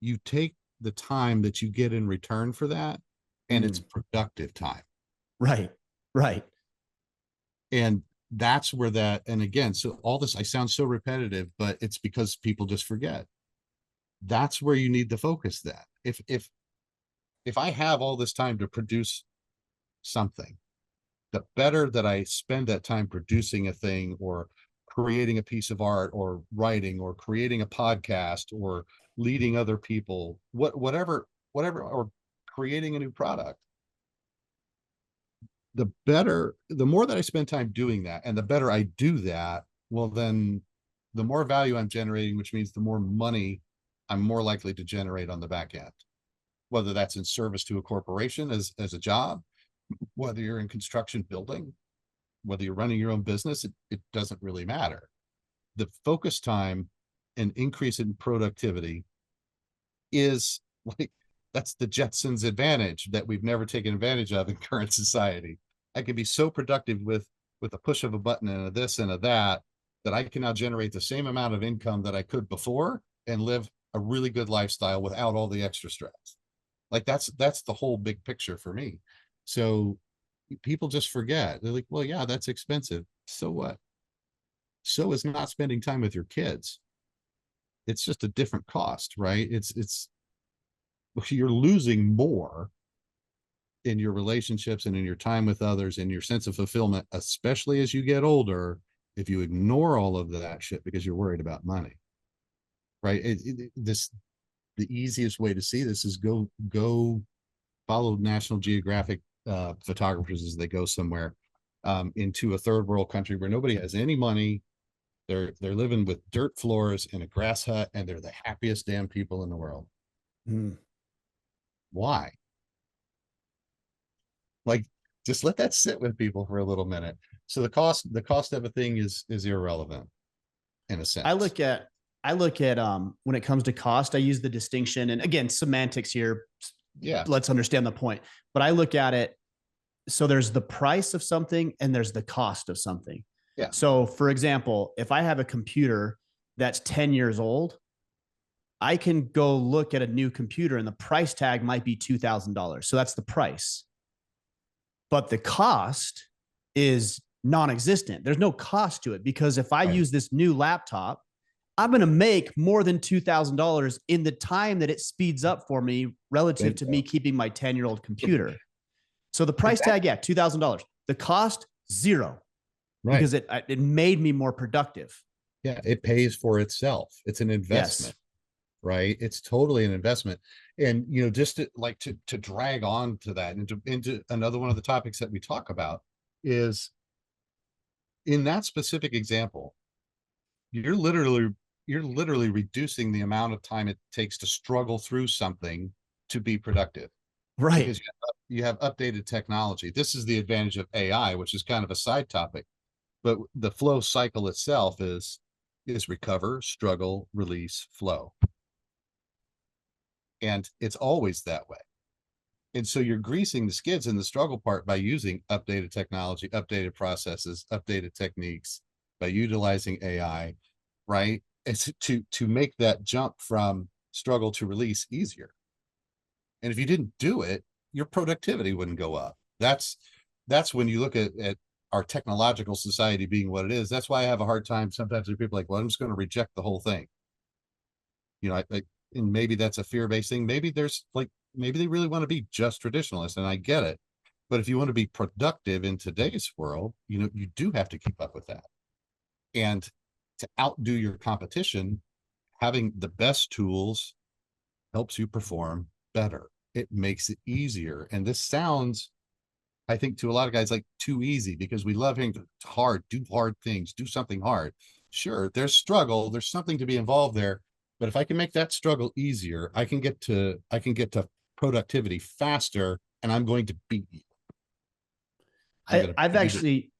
you take the time that you get in return for that, and it's Mm, productive time. right. Right. And that's where that, and again, so all this, I sound so repetitive, but it's because people just forget. That's where you need to focus that. If I have all this time to produce something, the better that I spend that time producing a thing or creating a piece of art or writing or creating a podcast or leading other people, whatever, or creating a new product, the more that I spend time doing that and the better I do that, well, then the more value I'm generating, which means the more money I'm more likely to generate on the back end, whether that's in service to a corporation as a job, whether you're in construction building, whether you're running your own business, it doesn't really matter. The focus time and increase in productivity is like, that's the Jetsons advantage that we've never taken advantage of in current society. I can be so productive with a push of a button and a this and a that, that I can now generate the same amount of income that I could before and live a really good lifestyle without all the extra stress. Like that's the whole big picture for me. So people just forget. They're like, well, yeah, that's expensive. So what? So is not spending time with your kids. It's just a different cost, right? It's you're losing more in your relationships and in your time with others and your sense of fulfillment, especially as you get older, if you ignore all of that shit because you're worried about money, right? This the easiest way to see this is go follow National Geographic photographers as they go somewhere into a third world country where nobody has any money. They're living with dirt floors in a grass hut, and they're the happiest damn people in the world. Mm. Why? Like, just let that sit with people for a little minute. So the cost of a thing is irrelevant in a I sense. look at I look at when it comes to cost, I use the distinction, and again, semantics here. Yeah, Let's understand the point. But I look at it, so there's the price of something and there's the cost of something. yeah, So, for example, if I have a computer that's 10 years old, I can go look at a new computer and the price tag might be $2,000. So that's the price. But the cost is non existent. There's no cost to it because if I right. use this new laptop, I'm going to make more than $2,000 in the time that it speeds up for me relative to me Bingo. keeping my 10-year-old computer. So the But price that tag, yeah, $2,000. The cost, zero, right. because it made me more productive. Yeah, it pays for itself. It's an Yes. investment, right? It's totally an investment. And just to drag on to that into another one of the topics that we talk about is in that specific example, you're literally you're literally reducing the amount of time it takes to struggle through something to be productive. Right. because you have updated technology. This is the advantage of AI, which is kind of a side topic, but the flow cycle itself is recover, struggle, release, flow. And it's always that way. And so you're greasing the skids in the struggle part by using updated technology, updated processes, updated techniques, by utilizing AI, right? It's to make that jump from struggle to release easier. And if you didn't do it, your productivity wouldn't go up. That's when you look at our technological society being what it is. That's why I have a hard time sometimes with people like, well, I'm just going to reject the whole thing. You know, and maybe that's a fear-based thing. Maybe there's like, maybe they really want to be just traditionalists, and I get it. But if you want to be productive in today's world, you know, you do have to keep up with that. And to outdo your competition, having the best tools helps you perform better. It makes it easier. And this sounds, I think, to a lot of guys like too easy, because we love hearing hard, do hard things, do something hard. Sure, there's struggle, there's something to be involved there. But if I can make that struggle easier, I can get to productivity faster, and I'm going to beat you. I'm going to I've beat you to. actually,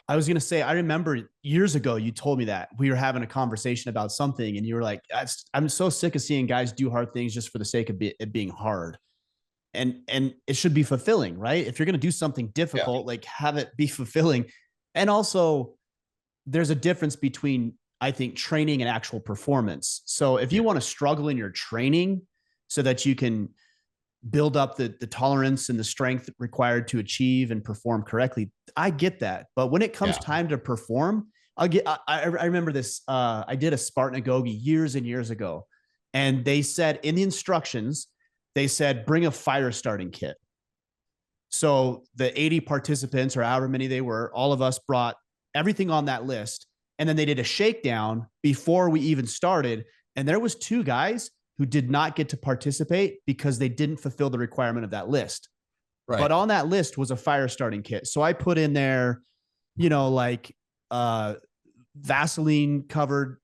I was going to say, I remember years ago, you told me that we were having a conversation about something and you were like, I'm so sick of seeing guys do hard things just for the sake of it being hard. And it should be fulfilling, right? If you're going to do something Yeah, difficult, like have it be fulfilling. And also there's a difference between, I think, training and actual performance. So if yeah, you want to struggle in your training so that you can build up the tolerance and the strength required to achieve and perform correctly, I get that. But when it comes yeah. time to perform, I remember this. I did a Spartan Agoge years and years ago, and they said in the instructions, they said, bring a fire starting kit. So the 80 participants or however many they were, all of us brought everything on that list. And then they did a shakedown before we even started. And there was two guys who did not get to participate because they didn't fulfill the requirement of that list. But Right. on that list was a fire starting kit. So I put in there, like uh Vaseline covered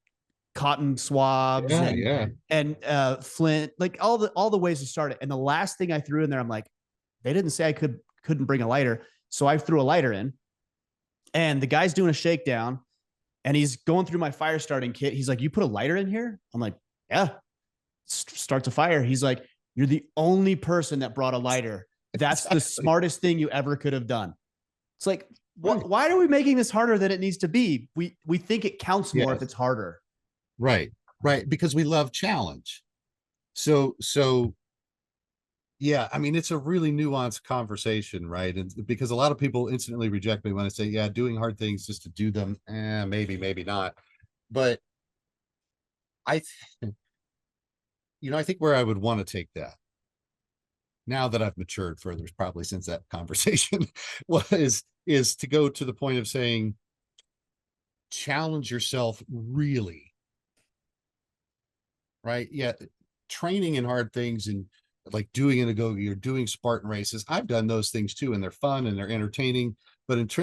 cotton swabs Yeah, and yeah. flint, like all the ways to start it. And the last thing I threw in there, I'm like, they didn't say I couldn't bring a lighter. So I threw a lighter in, and the guy's doing a shakedown and he's going through my fire starting kit. He's like, you put a lighter in here? I'm like, yeah. Starts a fire. He's like, you're the only person that brought a lighter. That's the Exactly. smartest thing you ever could have done. It's like, Right. why are we making this harder than it needs to be? We think it counts more if Yes. it's harder. Right. Right. Because we love challenge. So yeah, I mean, it's a really nuanced conversation, right? And because a lot of people instantly reject me when I say, yeah, doing hard things just to do them, maybe, maybe not. But I, I think where I would want to take that, now that I've matured further, probably since that conversation, is to go to the point of saying, challenge yourself really, right? Yeah, training in hard things and like doing an agoge or doing Spartan races. I've done those things too, and they're fun and they're entertaining. But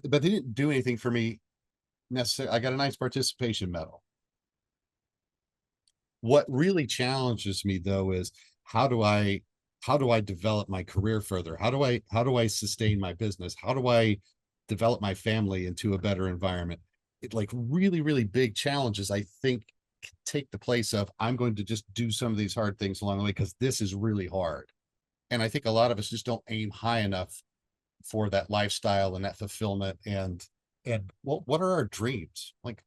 but they didn't do anything for me necessarily. I got a nice participation medal. What really challenges me though is, how do I how do I develop my career further? How do I sustain my business? How do I develop my family into a better environment? It, like, really, really big challenges, I think, take the place of, I'm going to just do some of these hard things along the way because this is really hard. And I think a lot of us just don't aim high enough for that lifestyle and that fulfillment. And what are our dreams? Like,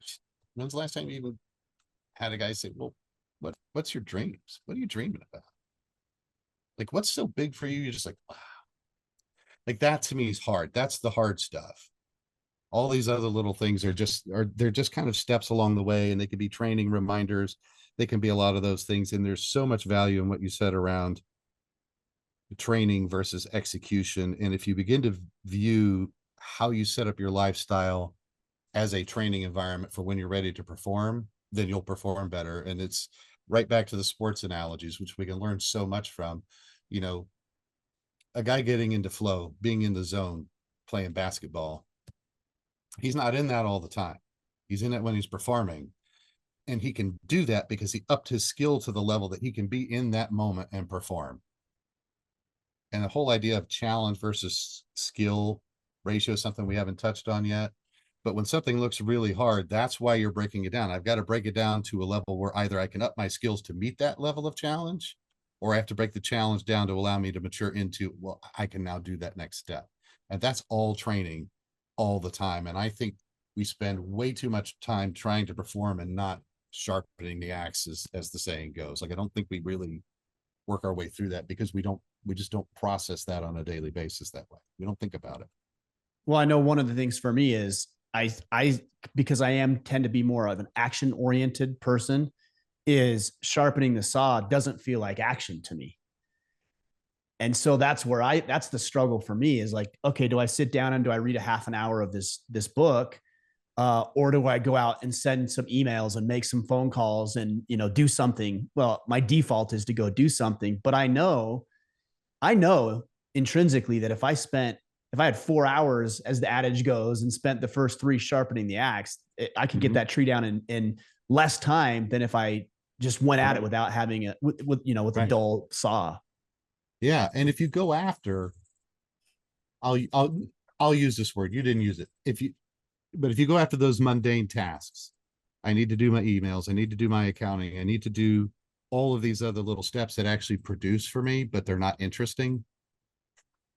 when's the last time you even had a guy say, well, what's your dreams? What are you dreaming about? Like, what's so big for you? You're just like, wow. Like, that to me is hard. That's the hard stuff. All these other little things they're just kind of steps along the way, and they can be training reminders. They can be a lot of those things. And there's so much value in what you said around training versus execution. And if you begin to view how you set up your lifestyle as a training environment for when you're ready to perform, then you'll perform better. And it's right back to the sports analogies, which we can learn so much from. You know, a guy getting into flow, being in the zone, playing basketball, he's not in that all the time. He's in it when he's performing. And he can do that because he upped his skill to the level that he can be in that moment and perform. And the whole idea of challenge versus skill ratio is something we haven't touched on yet. But when something looks really hard, that's why you're breaking it down. I've got to break it down to a level where either I can up my skills to meet that level of challenge, or I have to break the challenge down to allow me to mature into, well, I can now do that next step. And that's all training all the time. And I think we spend way too much time trying to perform and not sharpening the axe, as the saying goes. Like, I don't think we really work our way through that because we just don't process that on a daily basis that way. We don't think about it. Well, I know one of the things for me is I because I tend to be more of an action oriented person, is sharpening the saw doesn't feel like action to me. And so that's the struggle for me, is like, okay, do I sit down and do I read a half an hour of this book? Or do I go out and send some emails and make some phone calls and, do something? Well, my default is to go do something, but I know intrinsically that if I had 4 hours, as the adage goes, and spent the first 3 sharpening the axe, I could get that tree down in less time than if I just went at it without having with a Right. dull saw. Yeah. And if you go after, I'll use this word. You didn't use it. But if you go after those mundane tasks, I need to do my emails, I need to do my accounting, I need to do all of these other little steps that actually produce for me, but they're not interesting,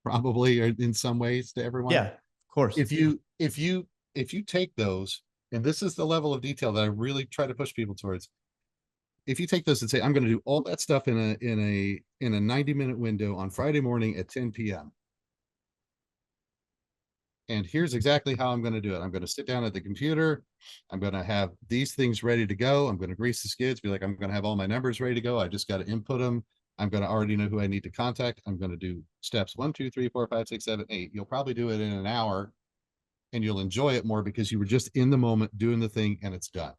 probably, or in some ways, to everyone. Yeah, of course. If you take those, and this is the level of detail that I really try to push people towards. If you take those and say, I'm going to do all that stuff in a 90-minute window on Friday morning at 10 p.m. And here's exactly how I'm going to do it. I'm going to sit down at the computer. I'm going to have these things ready to go. I'm going to grease the skids, be like, I'm going to have all my numbers ready to go. I just got to input them. I'm going to already know who I need to contact. I'm going to do steps 1, 2, 3, 4, 5, 6, 7, 8. You'll probably do it in an hour, and you'll enjoy it more because you were just in the moment doing the thing and it's done.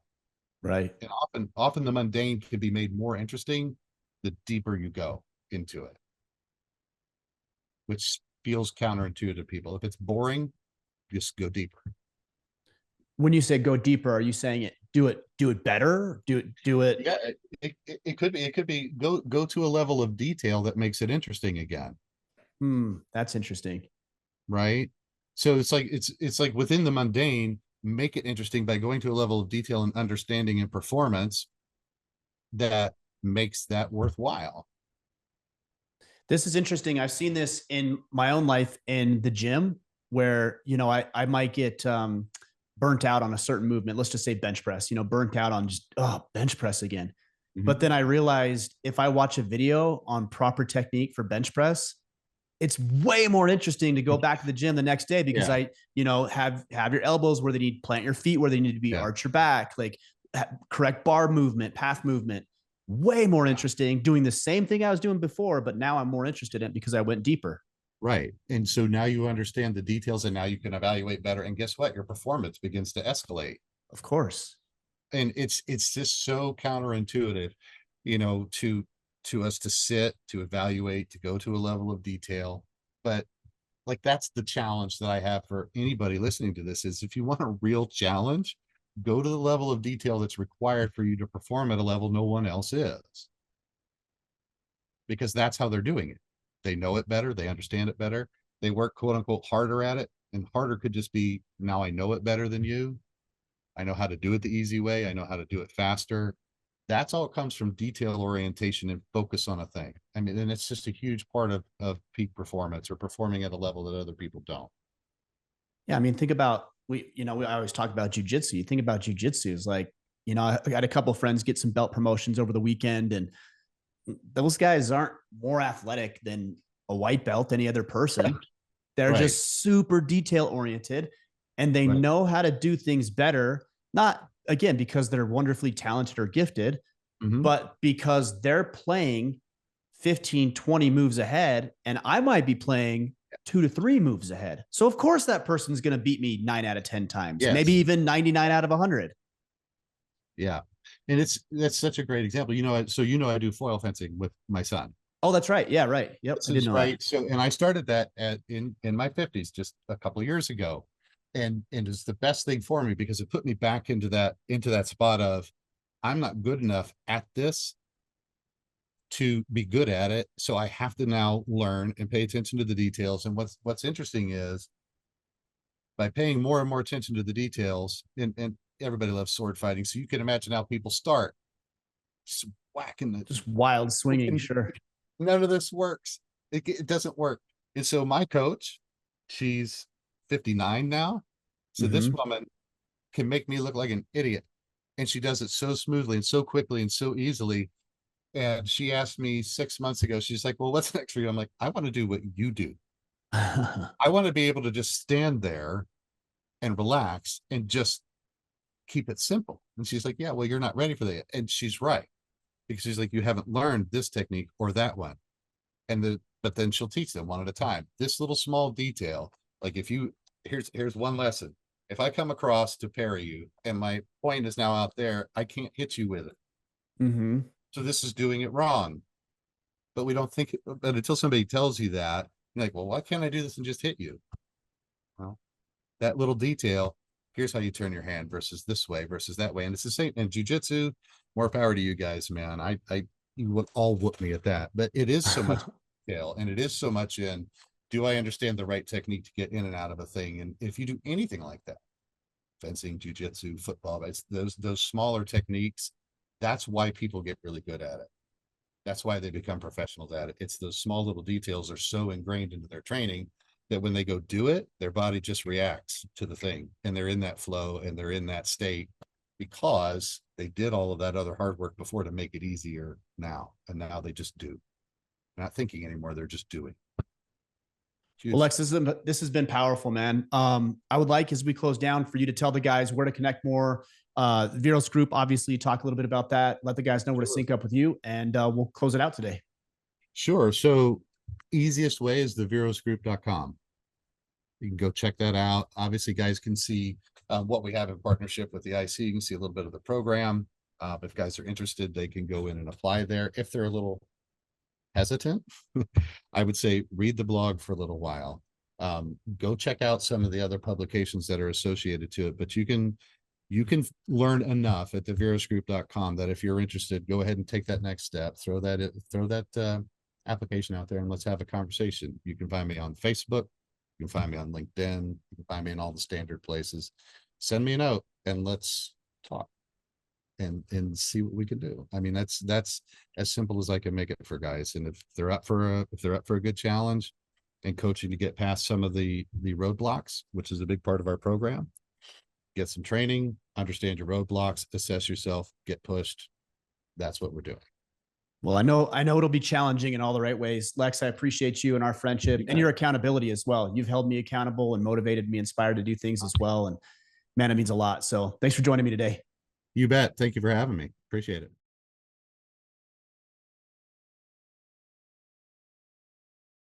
Right. And often the mundane can be made more interesting the deeper you go into it, which feels counterintuitive to people. If it's boring, just go deeper. When you say go deeper, are you saying do it better? Do it. Yeah, it could be go to a level of detail that makes it interesting again. That's interesting. Right. So it's like within the mundane, make it interesting by going to a level of detail and understanding and performance that makes that worthwhile. This is interesting. I've seen this in my own life in the gym, where I might get burnt out on a certain movement. Let's just say bench press. Burnt out on just bench press again. But then I realized if I watch a video on proper technique for bench press, it's way more interesting to go back to the gym the next day, because have your elbows where they need, plant your feet where they need to be, arch your back, like correct bar movement, path movement. Way more interesting doing the same thing I was doing before, but now I'm more interested in it because I went deeper. Right. And so now you understand the details, and now you can evaluate better. And guess what? Your performance begins to escalate. Of course. And it's just so counterintuitive, to us to sit, to evaluate, to go to a level of detail. But like, that's the challenge that I have for anybody listening to this, is if you want a real challenge, go to the level of detail that's required for you to perform at a level no one else is. Because that's how they're doing it. They know it better, they understand it better, they work quote unquote harder at it. And harder could just be, now I know it better than you. I know how to do it the easy way. I know how to do it faster. That's all comes from detail orientation and focus on a thing. I mean, and it's just a huge part of peak performance, or performing at a level that other people don't. Yeah. I mean, think about, I always talk about jujitsu. You think about jujitsu is like, I had a couple of friends get some belt promotions over the weekend, and those guys aren't more athletic than a white belt, any other person. They're Right. just super detail oriented, and they Right. know how to do things better. Not, again, because they're wonderfully talented or gifted, but because they're playing 15, 20 moves ahead, and I might be playing 2 to 3 moves ahead. So of course that person's going to beat me 9 out of 10 times, maybe Yes. even 99 out of 100. Yeah. And that's such a great example. So I do foil fencing with my son. Oh, that's right. Yeah, right. Yep. This I didn't is know right. that. So, and I started that in my 50s, just a couple of years ago. And it's the best thing for me because it put me back into that spot of, I'm not good enough at this, to be good at it. So I have to now learn and pay attention to the details. And what's interesting is by paying more and more attention to the details, and everybody loves sword fighting. So you can imagine how people start just whacking the Just wild swinging. Sure. none of this works. It doesn't work. And so my coach, she's 59 now. So this Mm-hmm. woman can make me look like an idiot. And she does it so smoothly and so quickly and so easily. And she asked me 6 months ago, she's like, well, what's next for you? I'm like, I want to do what you do. I want to be able to just stand there and relax and just keep it simple. And she's like, yeah, well, you're not ready for that. And she's right. Because she's like, you haven't learned this technique or that one. But then she'll teach them one at a time. This little small detail, like if you, here's one lesson. If I come across to parry you and my point is now out there, I can't hit you with it. Mm-hmm. So this is doing it wrong. But we don't think, but until somebody tells you that, you're like, well, why can't I do this and just hit you? Well, that little detail, here's how you turn your hand versus this way versus that way. And it's the same in jujitsu. More power to you guys, man. You would all whoop me at that, but it is so much detail and it is so much in, do I understand the right technique to get in and out of a thing? And if you do anything like that, fencing, jujitsu, football, it's those smaller techniques, that's why people get really good at it. That's why they become professionals at it. It's those small little details are so ingrained into their training that when they go do it, their body just reacts to the thing and they're in that flow and they're in that state because they did all of that other hard work before to make it easier now. And now they just do. They're not thinking anymore. They're just doing. Well, Huge. Lex, this has been powerful, man. I would like, as we close down, for you to tell the guys where to connect more. Viros Group, obviously, talk a little bit about that. Let the guys know where to Sure. sync up with you, and we'll close it out today. Sure. So easiest way is thevirosgroup.com. You can go check that out. Obviously, guys can see what we have in partnership with the IC. You can see a little bit of the program. If guys are interested, they can go in and apply there. If they're a little hesitant, I would say read the blog for a little while. Go check out some of the other publications that are associated to it. But you can learn enough at thevirosgroup.com that if you're interested, go ahead and take that next step. Throw that application out there and let's have a conversation. You can find me on Facebook. You can find me on LinkedIn. You can find me in all the standard places. Send me a note and let's talk and see what we can do. I mean, that's as simple as I can make it for guys. And if they're up for a good challenge and coaching to get past some of the roadblocks, which is a big part of our program, get some training, understand your roadblocks, assess yourself, get pushed. That's what we're doing. Well, I know it'll be challenging in all the right ways. Lex, I appreciate you and our friendship and your accountability as well. You've held me accountable and motivated me, inspired to do things as well. And man, it means a lot. So thanks for joining me today. You bet. Thank you for having me. Appreciate it.